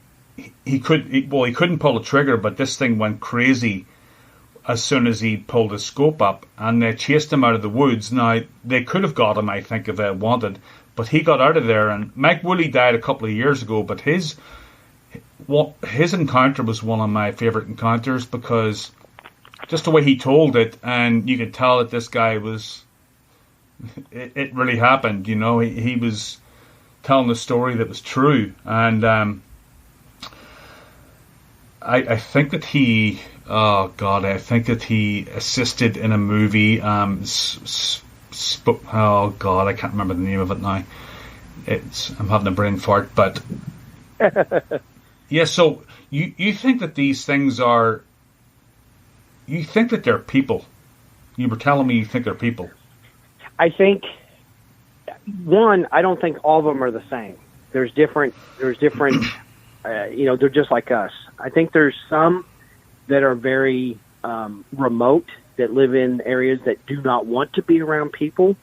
he couldn't pull a trigger, but this thing went crazy as soon as he pulled his scope up, and they chased him out of the woods. Now, they could have got him, I think, if they wanted, but he got out of there, and Mike Woolley died a couple of years ago, but his encounter was one of my favourite encounters, because just the way he told it, and you could tell that this guy was, it really happened, he was telling a story that was true, and I think that he, I think that he assisted in a movie, I can't remember the name of it now. I'm having a brain fart, but yeah, so you think that these things you think that they're people. You were telling me you think they're people. I think, I don't think all of them are the same. There's different, they're just like us. I think there's some that are very remote, that live in areas that do not want to be around people.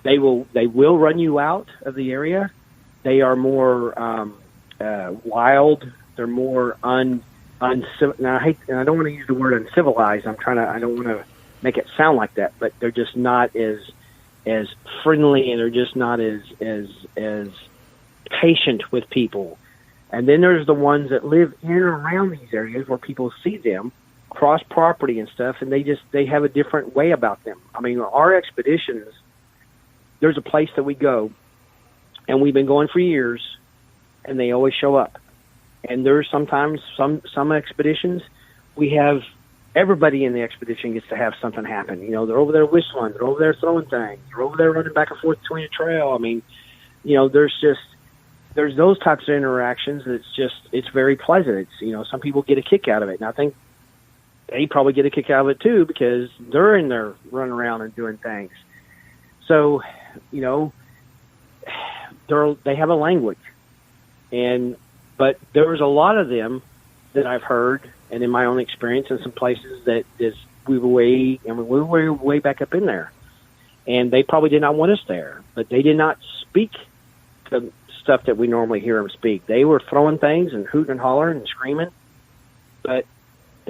They will run you out of the area. They are more wild. They're more uncivilized. Now, I don't want to use the word uncivilized. I don't want to make it sound like that, but they're just not as friendly, and they're just not as patient with people. And then there's the ones that live in and around these areas where people see them cross property and stuff, and they have a different way about them. I mean, our expeditions, there's a place that we go, and we've been going for years, and they always show up. And there's sometimes some expeditions, we have everybody in the expedition gets to have something happen. They're over there whistling, they're over there throwing things, they're over there running back and forth between a trail. I mean, there's those types of interactions. It's very pleasant. Some people get a kick out of it, and I think they probably get a kick out of it too, because they're in there running around and doing things. So, they have a language, but there's a lot of them that I've heard, and in my own experience, in some places that we were way back up in there, and they probably did not want us there, but they did not speak the stuff that we normally hear them speak. They were throwing things and hooting and hollering and screaming, but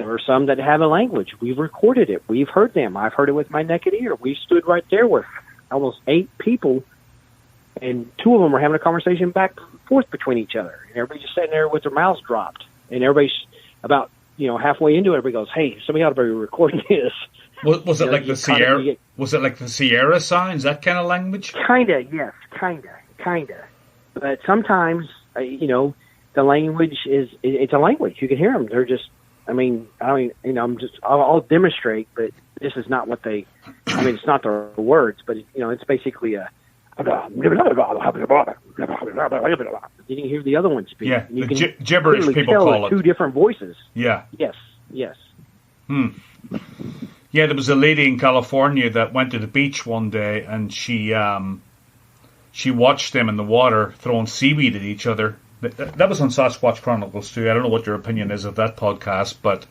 There are some that have a language. We've recorded it. We've heard them. I've heard it with my naked ear. We stood right there with almost 8 people, and 2 of them were having a conversation back and forth between each other. And everybody's just sitting there with their mouths dropped. And everybody's about, halfway into it, everybody goes, "Hey, somebody ought to be recording this." Was it like the Sierra? Was it like the Sierra signs? That kind of language? Kinda, yes, kinda. But sometimes, the language it's a language. You can hear them. They're just, I'll demonstrate, but this is not what they. It's not their words, but it's basically a. You can hear the other one speak. Yeah, you the can gibberish people call it. 2 different voices. Yeah. Yes. Yeah, there was a lady in California that went to the beach one day, and she watched them in the water throwing seaweed at each other. That was on Sasquatch Chronicles too. I don't know what your opinion is of that podcast, but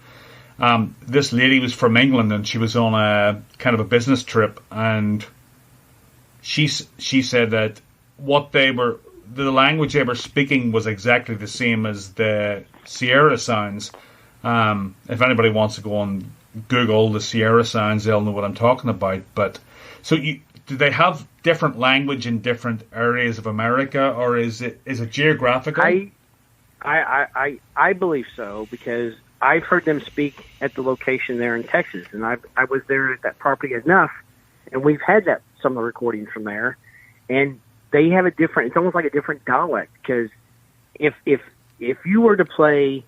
this lady was from England, and she was on a kind of a business trip, and she said that the language they were speaking was exactly the same as the Sierra sounds. If anybody wants to go on Google the Sierra sounds, they'll know what I'm talking about. But so do they have different language in different areas of America, or is it geographical? I believe so, because I've heard them speak at the location there in Texas, and I was there at that property enough, and we've had some of the recordings from there, and they have it's almost like a different dialect, because if you were to play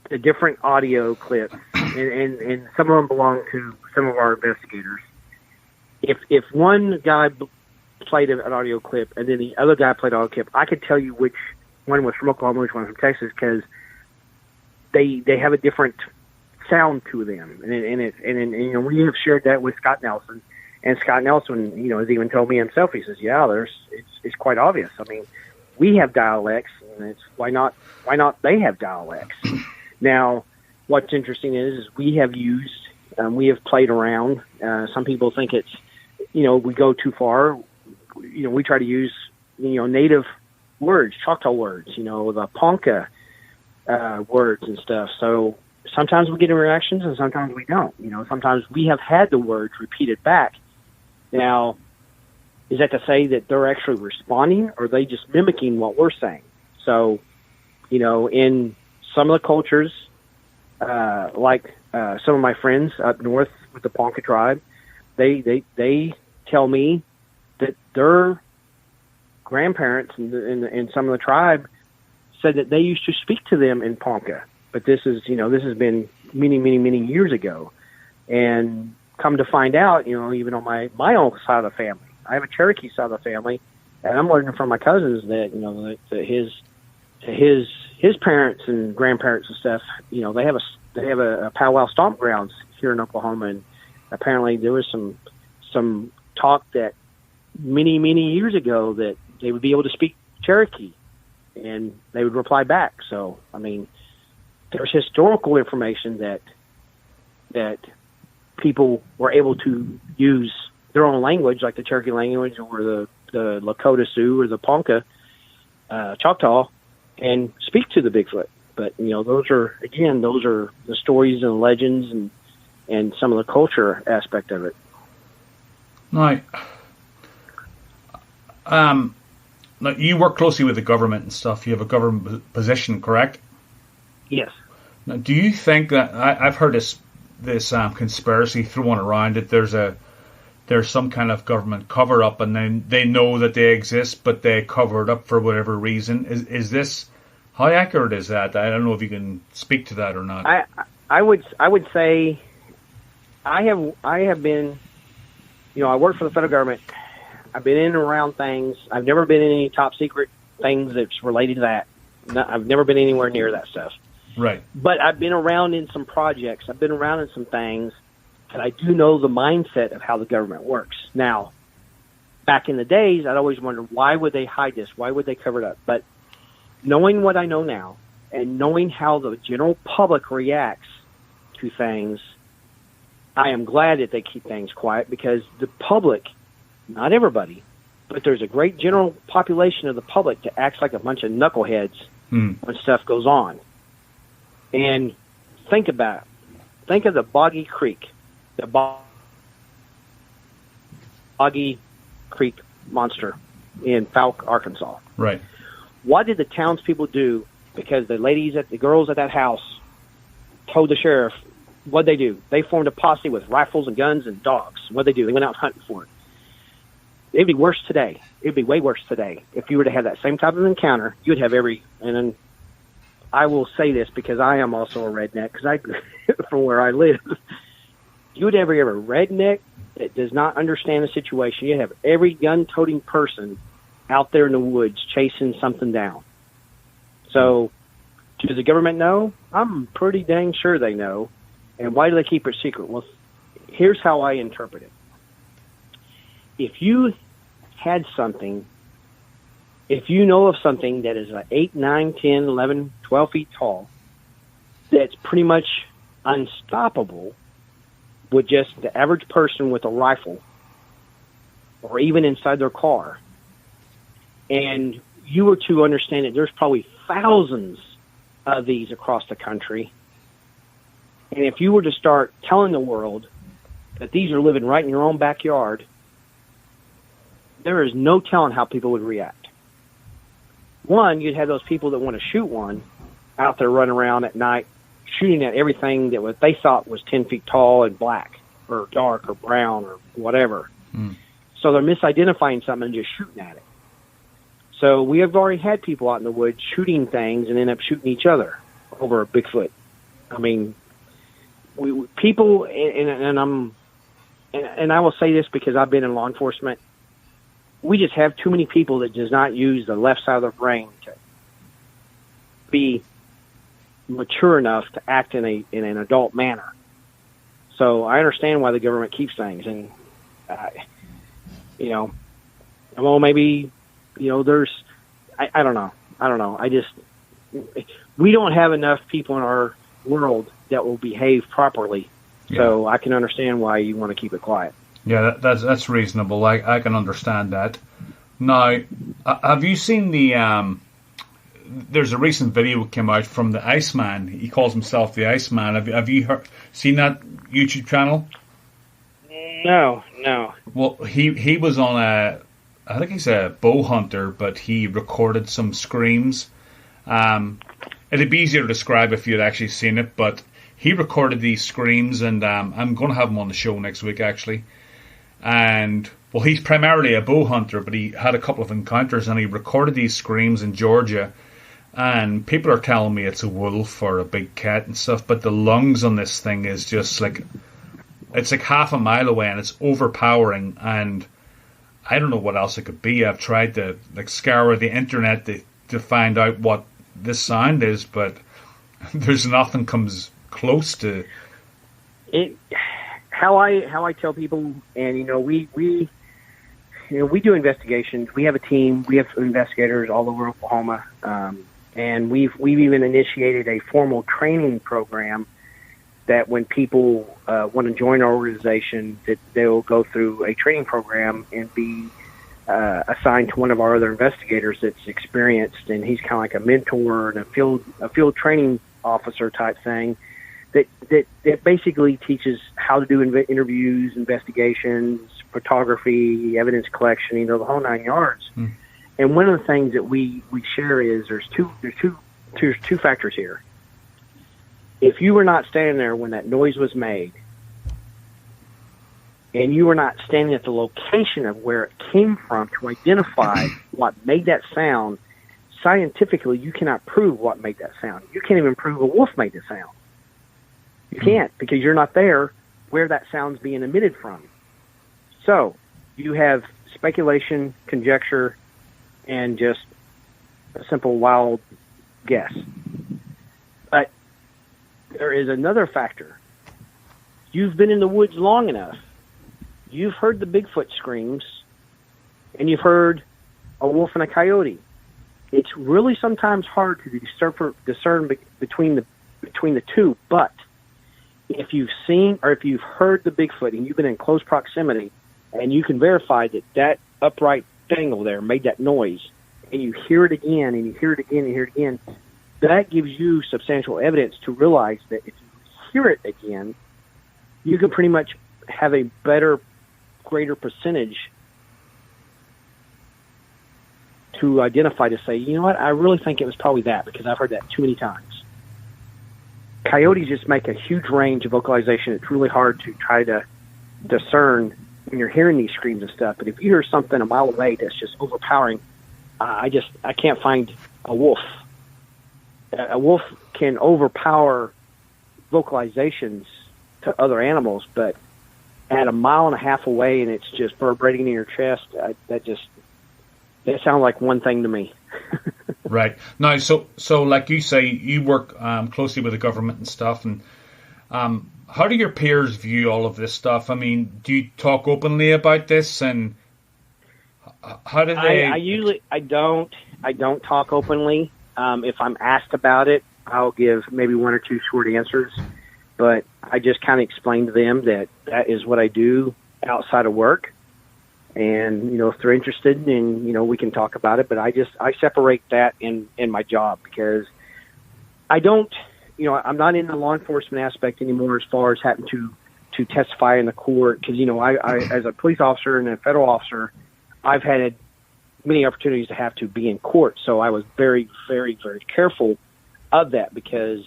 the different audio clips, and some of them belong to some of our investigators, if one guy played an audio clip and then the other guy played an audio clip, I could tell you which one was from Oklahoma, which one was from Texas, because they have a different sound to them, and we have shared that with Scott Nelson, and Scott Nelson, has even told me himself. He says, "Yeah, it's quite obvious. We have dialects, and it's why not they have dialects." Now, what's interesting is we have played around. Some people think it's, we go too far. We try to use, native words, Choctaw words, the Ponca words and stuff. So sometimes we get reactions and sometimes we don't. Sometimes we have had the words repeated back. Now, is that to say that they're actually responding, or are they just mimicking what we're saying? So, in some of the cultures, like some of my friends up north with the Ponca tribe, they tell me that their grandparents and some of the tribe said that they used to speak to them in Ponca. But this has been many years ago. And come to find out, even on my own side of the family, I have a Cherokee side of the family, and I'm learning from my cousins that, that his parents and grandparents and stuff, they have a powwow stomp grounds here in Oklahoma, and apparently there was some talk that many years ago that they would be able to speak Cherokee, and they would reply back. So, there's historical information that people were able to use their own language, like the Cherokee language or the Lakota Sioux or the Ponca Choctaw, and speak to the Bigfoot. But those are the stories and legends and some of the culture aspect of it. Right. Now you work closely with the government and stuff. You have a government position, correct? Yes. Now, do you think that I've heard this conspiracy thrown around that there's some kind of government cover up, and then they know that they exist, but they cover it up for whatever reason? Is this, how accurate is that? I don't know if you can speak to that or not. I would say I have been, I work for the federal government. I've been in and around things. I've never been in any top secret things that's related to that. I've never been anywhere near that stuff. Right. But I've been around in some projects. I've been around in some things, and I do know the mindset of how the government works. Now, back in the days, I'd always wondered, why would they hide this? Why would they cover it up? But knowing what I know now, and knowing how the general public reacts to things, I am glad that they keep things quiet, because the public, not everybody, but there's a great general population of the public that acts like a bunch of knuckleheads when stuff goes on. And think about it. Think of the Boggy Creek, the Boggy Creek monster in Fouke, Arkansas. Right. What did the townspeople do? Because the girls at that house told the sheriff, what'd they do? They formed a posse with rifles and guns and dogs. What'd they do? They went out hunting for it. It'd be worse today. It'd be way worse today. If you were to have that same type of encounter, you'd have and then I will say this because I am also a redneck, from where I live. You would have every redneck that does not understand the situation. You'd have every gun-toting person out there in the woods chasing something down. So, does the government know? I'm pretty dang sure they know. And why do they keep it secret? Well, here's how I interpret it. If you had something, if you know of something that is 8, 9, 10, 11, 12 feet tall, that's pretty much unstoppable with just the average person with a rifle or even inside their car, and you were to understand that there's probably thousands of these across the country, and if you were to start telling the world that these are living right in your own backyard, there is no telling how people would react. One, you'd have those people that want to shoot one out there running around at night, shooting at everything that they thought was 10 feet tall and black or dark or brown or whatever. So they're misidentifying something and just shooting at it. So we have already had people out in the woods shooting things and end up shooting each other over a Bigfoot. I mean, people, and I will say this because I've been in law enforcement. We just have too many people that does not use the left side of their brain to be mature enough to act in an adult manner. So I understand why the government keeps things, and well, maybe there's I don't know. We don't have enough people in our world that will behave properly. Yeah. So I can understand why you want to keep it quiet. Yeah, that's reasonable. I can understand that. Now, have you seen there's a recent video that came out from the Iceman. He calls himself the Iceman. Have you seen that YouTube channel? No. Well, he was on I think he's a bow hunter, but he recorded some screams. It'd be easier to describe if you'd actually seen it, but he recorded these screams, and I'm going to have him on the show next week, actually. And, well, he's primarily a bow hunter, but he had a couple of encounters, and he recorded these screams in Georgia. And people are telling me it's a wolf or a big cat and stuff, but the lungs on this thing is just it's like half a mile away, and it's overpowering, and I don't know what else it could be. I've tried to scour the internet to find out what this sound is, but there's nothing comes close to it. How I tell people, and we do investigations. We have a team. We have investigators all over Oklahoma, and we've even initiated a formal training program that when people want to join our organization, that they'll go through a training program and be assigned to one of our other investigators that's experienced, and he's kind of like a mentor and a field training officer type thing. That basically teaches how to do interviews, investigations, photography, evidence collection, the whole 9 yards. And one of the things that we share is there's two factors here. If you were not standing there when that noise was made, and you were not standing at the location of where it came from to identify what made that sound, scientifically you cannot prove what made that sound. You can't even prove a wolf made the sound. You can't, because you're not there where that sound's being emitted from. So you have speculation, conjecture, and just a simple wild guess. But there is another factor. You've been in the woods long enough. You've heard the Bigfoot screams, and you've heard a wolf and a coyote. It's really sometimes hard to discern between the two, but if you've seen or if you've heard the Bigfoot and you've been in close proximity and you can verify that upright dangle there made that noise, and you hear it again and you hear it again and you hear it again, that gives you substantial evidence to realize that it's hear it again, you can pretty much have a greater percentage to identify, to say, you know what, I really think it was probably that, because I've heard that too many times. Coyotes just make a huge range of vocalization. It's really hard to try to discern when you're hearing these screams and stuff. But if you hear something a mile away that's just overpowering, I can't find a wolf. A wolf can overpower vocalizations to other animals, but at a mile and a half away and it's just vibrating in your chest, that sounds like one thing to me. Right. Now, so like you say, you work closely with the government and stuff, and how do your peers view all of this stuff? I mean, do you talk openly about this, and how do they? I don't talk openly. If I'm asked about it, I'll give maybe one or two short answers, but I just kind of explain to them that is what I do outside of work. And, if they're interested, then, we can talk about it. But I separate that in my job, because I don't, I'm not in the law enforcement aspect anymore as far as having to testify in the court. Because, I as a police officer and a federal officer, I've had many opportunities to have to be in court. So I was very, very, very careful of that, because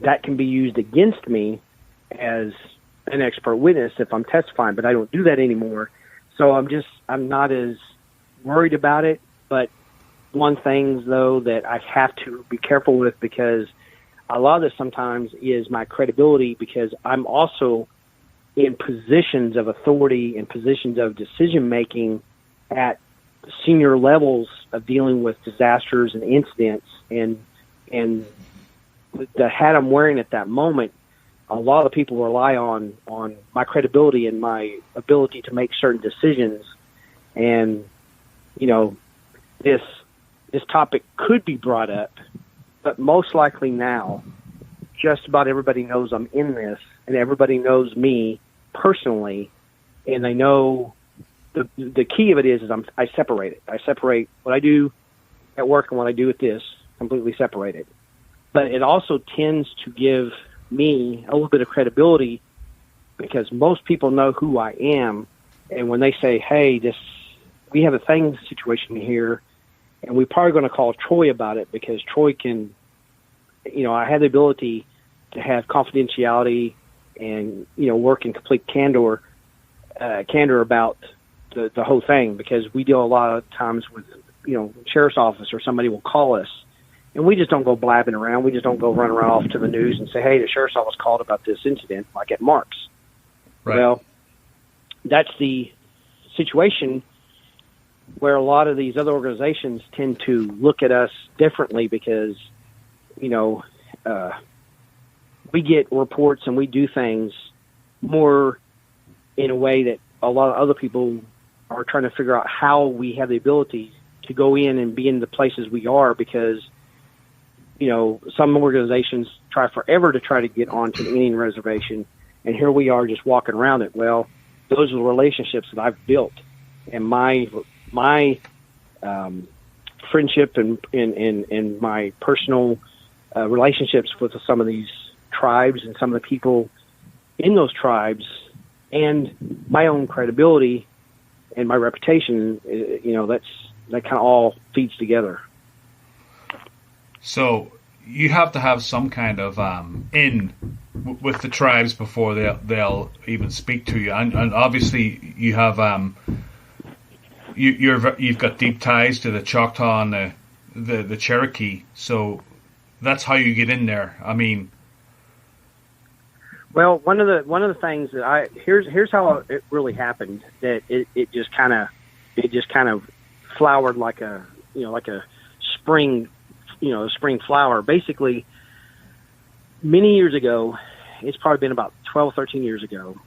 that can be used against me as an expert witness if I'm testifying. But I don't do that anymore. So I'm not as worried about it. But one thing, though, that I have to be careful with, because a lot of this sometimes is my credibility, because I'm also in positions of authority and positions of decision-making at senior levels of dealing with disasters and incidents. And the hat I'm wearing at that moment, a lot of people rely on my credibility and my ability to make certain decisions. And, this topic could be brought up, but most likely now, just about everybody knows I'm in this, and everybody knows me personally, and they know the key of it is I separate it. I separate what I do at work and what I do with this, completely separated. But it also tends to give me a little bit of credibility, because most people know who I am, and when they say, hey, we have a thing situation here, and we're probably going to call Troy about it, because Troy can, I have the ability to have confidentiality and, work in complete candor about the whole thing, because we deal a lot of times with, sheriff's office, or somebody will call us. And we just don't go blabbing around. We just don't go run around off to the news and say, hey, the sheriff's office called about this incident, like at Mark's. Right. Well, that's the situation where a lot of these other organizations tend to look at us differently, because, we get reports and we do things more in a way that a lot of other people are trying to figure out how we have the ability to go in and be in the places we are, because some organizations try forever to try to get onto the Indian reservation, and here we are just walking around it. Well, those are the relationships that I've built, and my friendship and my personal relationships with some of these tribes and some of the people in those tribes, and my own credibility and my reputation. That kind of all feeds together. So you have to have some kind of with the tribes before they'll even speak to you, and obviously you have you've got deep ties to the Choctaw and the Cherokee, so that's how you get in there. I mean, well, one of the things that here's how it really happened. That it just kind of flowered like a spring. A spring flower. Basically, many years ago, it's probably been about 12, 13 years ago,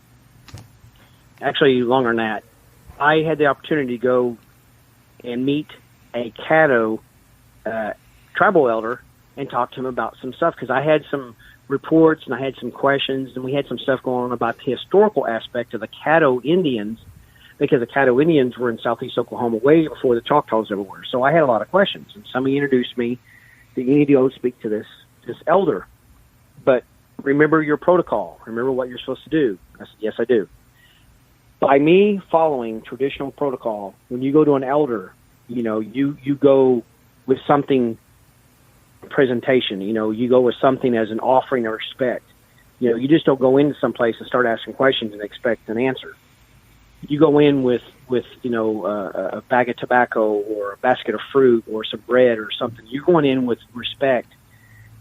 actually longer than that, I had the opportunity to go and meet a Caddo tribal elder and talk to him about some stuff, because I had some reports and I had some questions, and we had some stuff going on about the historical aspect of the Caddo Indians, because the Caddo Indians were in southeast Oklahoma way before the Choctaws ever were. So I had a lot of questions, and somebody introduced me that you need to go speak to this elder. But remember your protocol. Remember what you're supposed to do. I said, yes, I do. By me following traditional protocol, when you go to an elder, you go with something presentation, you go with something as an offering of respect. You just don't go into some place and start asking questions and expect an answer. You go in with a bag of tobacco or a basket of fruit or some bread or something. You're going in with respect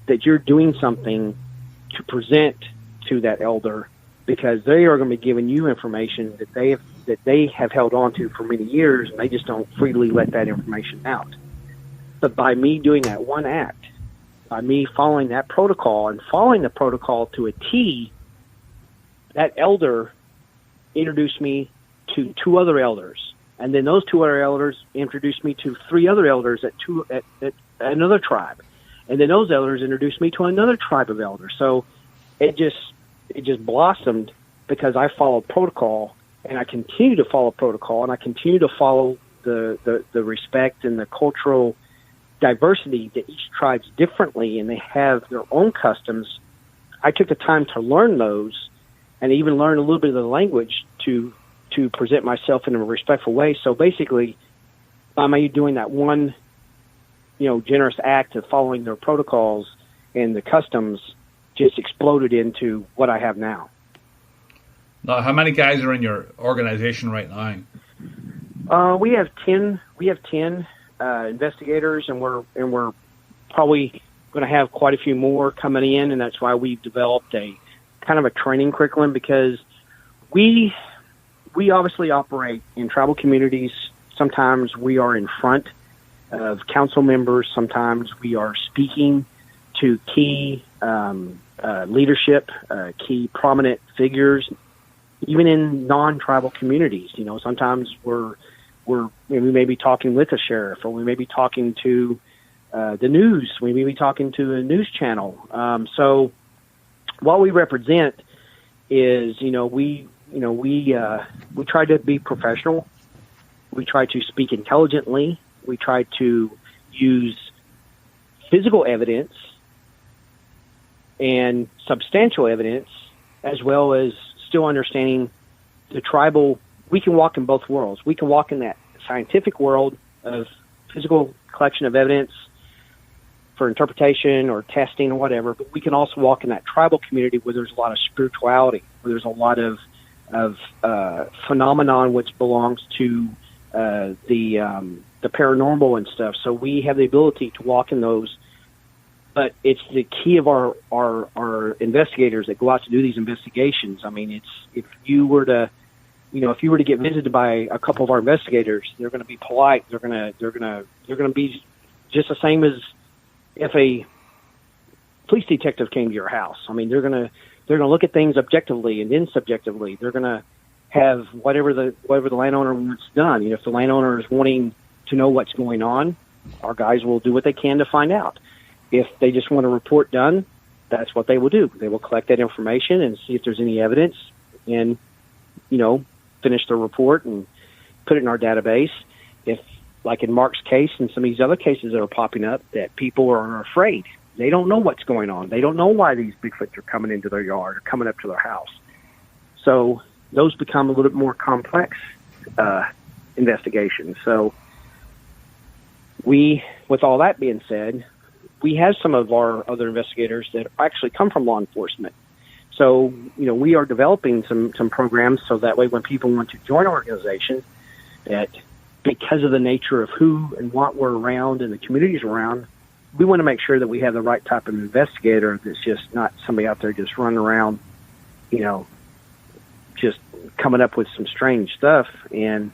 that you're doing something to present to that elder, because they are going to be giving you information that they have held on to for many years, and they just don't freely let that information out. But by me doing that one act, by me following that protocol and following the protocol to a T, that elder introduced me to 2 other elders, and then those 2 other elders introduced me to 3 other elders at another tribe, and then those elders introduced me to another tribe of elders. So it just blossomed because I followed protocol, and I continue to follow protocol, and I continue to follow the respect and the cultural diversity that each tribe's differently, and they have their own customs. I took the time to learn those and even learn a little bit of the language to present myself in a respectful way. So basically, by me doing that one, generous act of following their protocols and the customs, just exploded into what I have now. Now, how many guys are in your organization right now? We have 10. We have 10 investigators, and we're probably going to have quite a few more coming in, and that's why we've developed a kind of a training curriculum, because we obviously operate in tribal communities. Sometimes we are in front of council members. Sometimes we are speaking to key leadership, key prominent figures, even in non-tribal communities. Sometimes we may be talking with a sheriff, or we may be talking to the news. We may be talking to a news channel. So what we represent is, we try to be professional. We try to speak intelligently. We try to use physical evidence and substantial evidence, as well as still understanding the tribal. We can walk in both worlds. We can walk in that scientific world of physical collection of evidence for interpretation or testing or whatever, but we can also walk in that tribal community where there's a lot of spirituality, where there's a lot of phenomenon which belongs to the paranormal and stuff. So we have the ability to walk in those, but it's the key of our investigators that go out to do these investigations. I mean, if you were to get visited by a couple of our investigators, they're going to be polite. They're going to be just the same as if a police detective came to your house. I mean, they're going to look at things objectively and then subjectively. They're going to have whatever the landowner wants done. If the landowner is wanting to know what's going on, our guys will do what they can to find out. If they just want a report done, that's what they will do. They will collect that information and see if there's any evidence, and finish the report and put it in our database. If, like in Mark's case and some of these other cases that are popping up, that people are afraid. They don't know what's going on. They don't know why these Bigfoots are coming into their yard or coming up to their house. So those become a little bit more complex investigations. So with all that being said, we have some of our other investigators that actually come from law enforcement. So, we are developing some programs so that way when people want to join our organization, that because of the nature of who and what we're around and the communities around, we want to make sure that we have the right type of investigator that's just not somebody out there just running around, just coming up with some strange stuff and,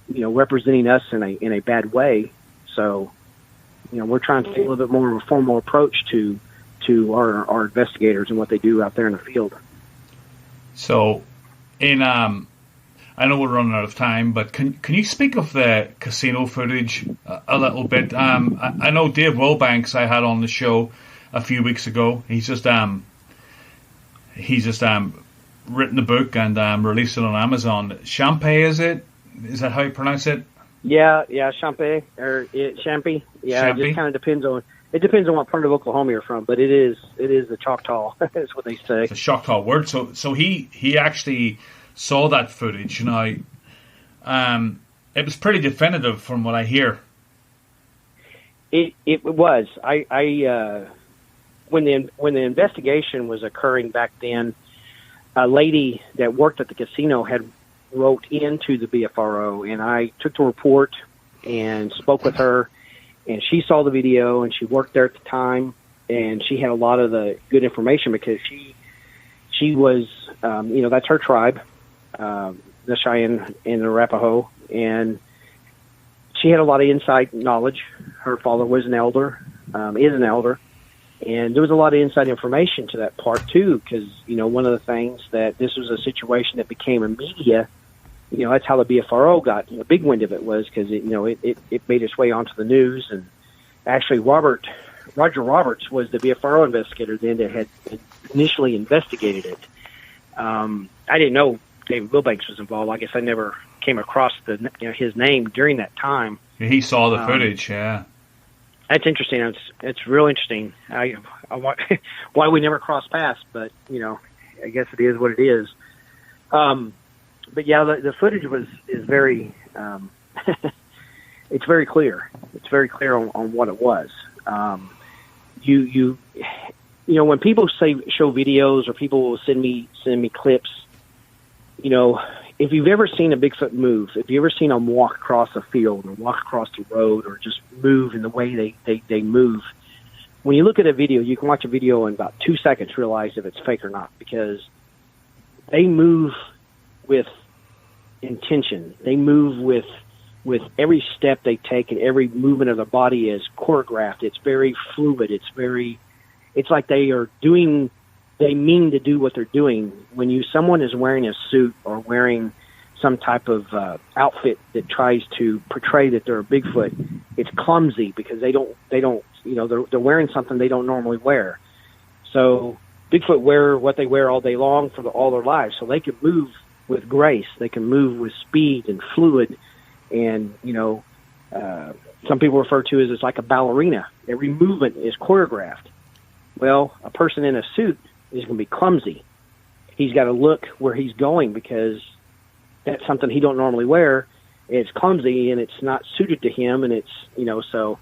representing us in a bad way. So, we're trying to take a little bit more of a formal approach to our investigators and what they do out there in the field. So, I know we're running out of time, but can you speak of the casino footage a little bit? I know Dave Wilbanks I had on the show a few weeks ago. He's just written the book and released it on Amazon. Champé, is it? Is that how you pronounce it? Yeah, Champé or Champy. Yeah, Champy? It just kind of depends on. It depends on what part of Oklahoma you're from, but it is the Choctaw. That's what they say. It's a Choctaw word. So he actually saw that footage. Now, it was pretty definitive from what I hear. It was. When the investigation was occurring back then, a lady that worked at the casino had wrote into the BFRO, and I took the report and spoke with her, and she saw the video, and she worked there at the time, and she had a lot of the good information because she was, that's her tribe, the Cheyenne and the Arapaho, and she had a lot of inside knowledge. Her father was an elder, is an elder, and there was a lot of inside information to that part too, because, one of the things that this was a situation that became a media, that's how the BFRO got a big wind of it, was because it made its way onto the news. And actually Roger Roberts was the BFRO investigator then that had initially investigated it. I didn't know David Wilbanks was involved. I guess I never came across his name during that time. He saw the footage, yeah. That's interesting. It's real interesting. Why we never crossed paths, but I guess it is what it is. But yeah, the footage is very. It's very clear. It's very clear on what it was. When people show videos or people will send me clips, if you've ever seen a Bigfoot move, if you've ever seen them walk across a field or walk across the road or just move in the way they move, when you look at a video, you can watch a video in about 2 seconds, realize if it's fake or not, because they move with intention. They move with every step they take, and every movement of their body is choreographed. It's very fluid. It's like they mean to do what they're doing. When someone is wearing a suit or wearing some type of outfit that tries to portray that they're a Bigfoot, it's clumsy because they're wearing something they don't normally wear. So Bigfoot wear what they wear all day long for all their lives, so they can move with grace. They can move with speed and fluid, and some people refer to it as like a ballerina. Every movement is choreographed. Well, a person in a suit is going to be clumsy. He's got to look where he's going because that's something he don't normally wear. It's clumsy and it's not suited to him, and it's so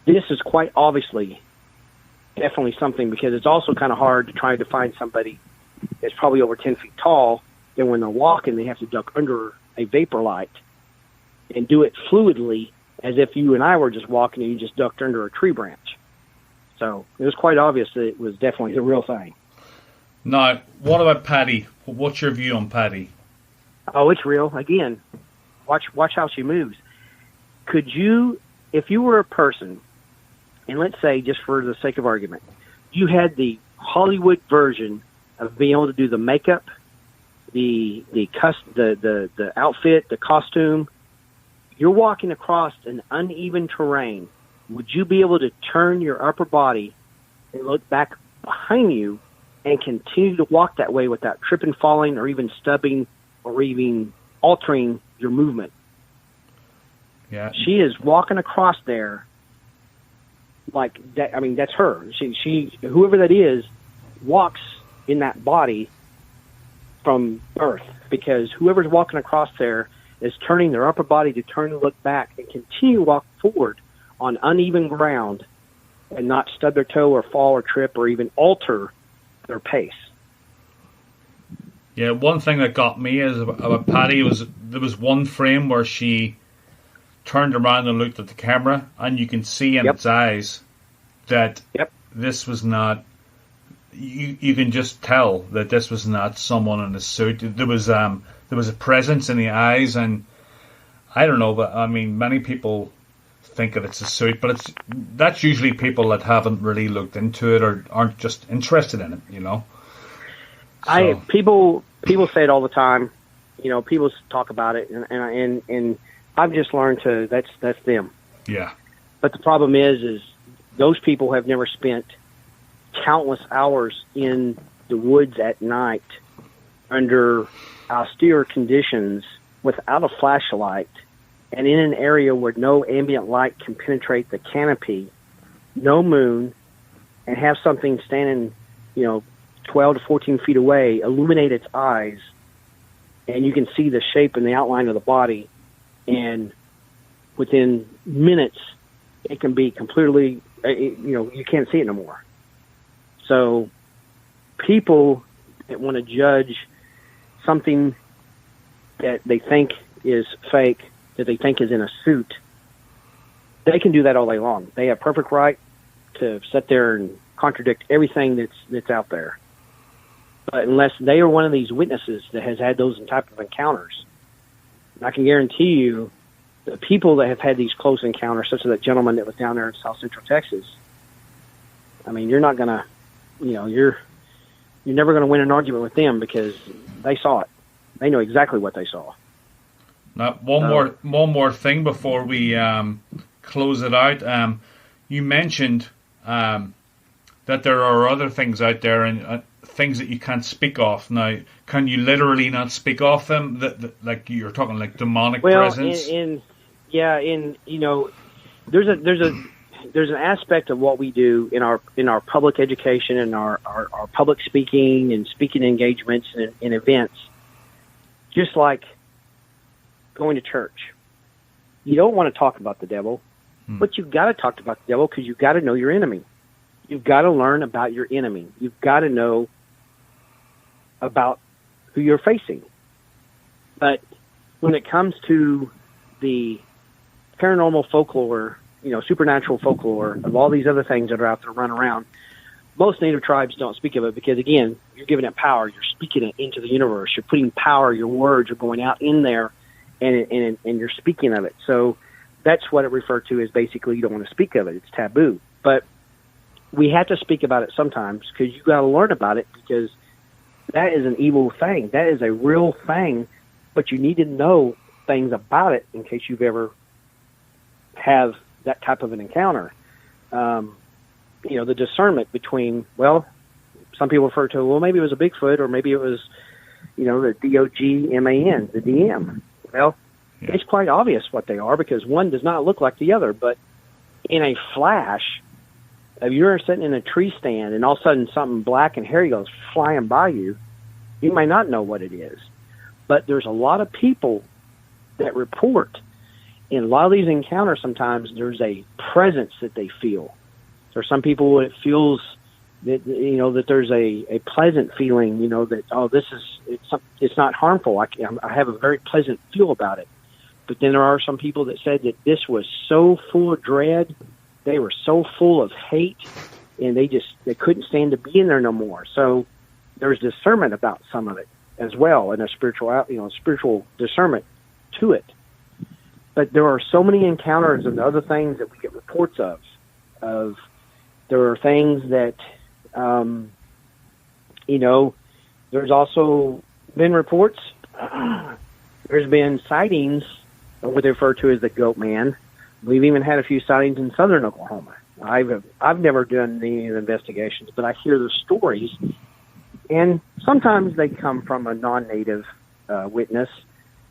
this is quite obviously definitely something, because it's also kind of hard to try to find somebody that's probably over 10 feet tall, and when they're walking they have to duck under a vapor light and do it fluidly as if you and I were just walking and you just ducked under a tree branch. So it was quite obvious that it was definitely the real thing. Now, what about Patty? What's your view on Patty? Oh, it's real. Again, watch how she moves. Could you, if you were a person, and let's say, just for the sake of argument, you had the Hollywood version of being able to do the makeup, the outfit, the costume, you're walking across an uneven terrain. Would you be able to turn your upper body and look back behind you and continue to walk that way without tripping, falling, or even stubbing, or even altering your movement? Yeah. She is walking across there like that. I mean, that's her. She whoever that is walks in that body from birth, because whoever's walking across there is turning their upper body to turn and look back and continue to walk forward on uneven ground and not stub their toe or fall or trip or even alter their pace. Yeah, one thing that got me is about Patty was there was one frame where she turned around and looked at the camera, and you can see in its eyes that this was not. You can just tell that this was not someone in a suit. There was a presence in the eyes, and I don't know, but I mean, many people think that it's a suit, but that's usually people that haven't really looked into it or aren't just interested in it, So. People say it all the time, people talk about it, and I've just learned that's them. Yeah. But the problem is those people have never spent countless hours in the woods at night under austere conditions without a flashlight and in an area where no ambient light can penetrate the canopy, no moon, and have something standing, 12 to 14 feet away, illuminate its eyes, and you can see the shape and the outline of the body, and within minutes, it can be completely, you can't see it no more. So people that want to judge something that they think is fake, that they think is in a suit, they can do that all day long. They have perfect right to sit there and contradict everything that's out there. But unless they are one of these witnesses that has had those type of encounters, I can guarantee you the people that have had these close encounters, such as that gentleman that was down there in South Central Texas, I mean, you're not going to, you're never going to win an argument with them because they saw it. They know exactly what they saw. Now, one more thing before we close it out. You mentioned that there are other things out there and things that you can't speak of. Now, can you literally not speak of them? Like you're talking like demonic presence. There's an aspect of what we do in our public education and our public speaking and speaking engagements and in events, just like going to church. You don't want to talk about the devil, but you've got to talk about the devil because you've got to know your enemy. You've got to learn about your enemy. You've got to know about who you're facing. But when it comes to the paranormal folklore, supernatural folklore of all these other things that are out there running around, most Native tribes don't speak of it because, again, you're giving it power. You're speaking it into the universe. You're putting power. Your words are going out in there, and you're speaking of it. So that's what it referred to as basically you don't want to speak of it. It's taboo. But we have to speak about it sometimes because you got to learn about it because that is an evil thing. That is a real thing, but you need to know things about it in case you've ever have that type of an encounter. The discernment between, some people refer to, maybe it was a Bigfoot or maybe it was, the DOGMAN, the DM. It's quite obvious what they are because one does not look like the other, but in a flash, if you're sitting in a tree stand and all of a sudden something black and hairy goes flying by you, you may not know what it is. But there's a lot of people that report in a lot of these encounters. Sometimes there's a presence that they feel. There's some people it feels that that there's a pleasant feeling. That it's not harmful. I have a very pleasant feel about it. But then there are some people that said that this was so full of dread. They were so full of hate, and they couldn't stand to be in there no more. So there's discernment about some of it as well, and a spiritual discernment to it. But there are so many encounters and other things that we get reports of. There are things that, there's also been reports. There's been sightings of what they refer to as the goat man. We've even had a few sightings in southern Oklahoma. I've never done any investigations, but I hear the stories, and sometimes they come from a non-native witness,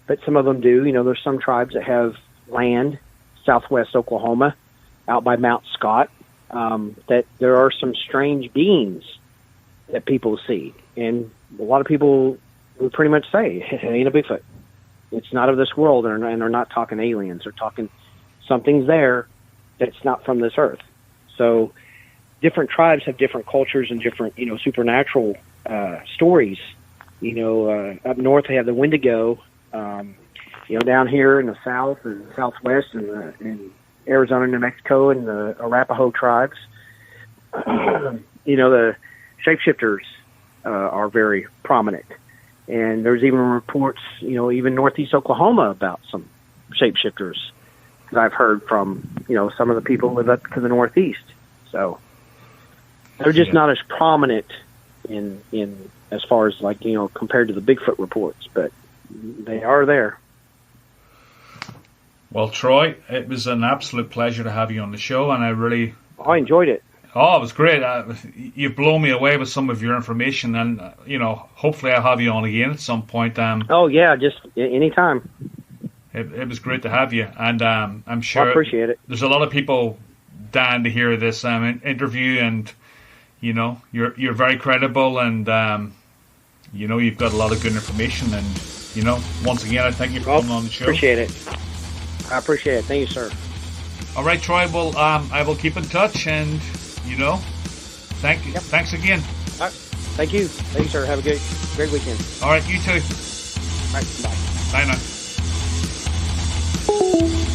but some of them do. There's some tribes that have land, southwest Oklahoma, out by Mount Scott, that there are some strange beings that people see, and a lot of people would pretty much say it ain't a Bigfoot. It's not of this world, and they're not talking aliens. They're talking something's there that's not from this earth. So different tribes have different cultures and different, supernatural stories. Up north they have the Wendigo. Down here in the south and southwest and in Arizona, New Mexico, and the Arapaho tribes, the shapeshifters are very prominent. And there's even reports, even northeast Oklahoma about some shapeshifters that I've heard from, some of the people who live up to the northeast. So they're just not as prominent in as far as compared to the Bigfoot reports, but they are there. Well, Troy, it was an absolute pleasure to have you on the show, and I enjoyed it. Oh, it was great. You've blown me away with some of your information, and, hopefully I'll have you on again at some point. Just anytime. It was great to have you, and I'm sure I appreciate it. There's a lot of people Dan to hear this interview, and you know, you're very credible, and you know, you've got a lot of good information, and you know, once again, I thank you for coming on the show. Appreciate it. I appreciate it. Thank you, sir. All right, Troy. Well, I will keep in touch, and you know, thank you. Yep. Thanks again. All right. Thank you, sir. Have a great weekend. All right, you too. All right, bye. Bye now.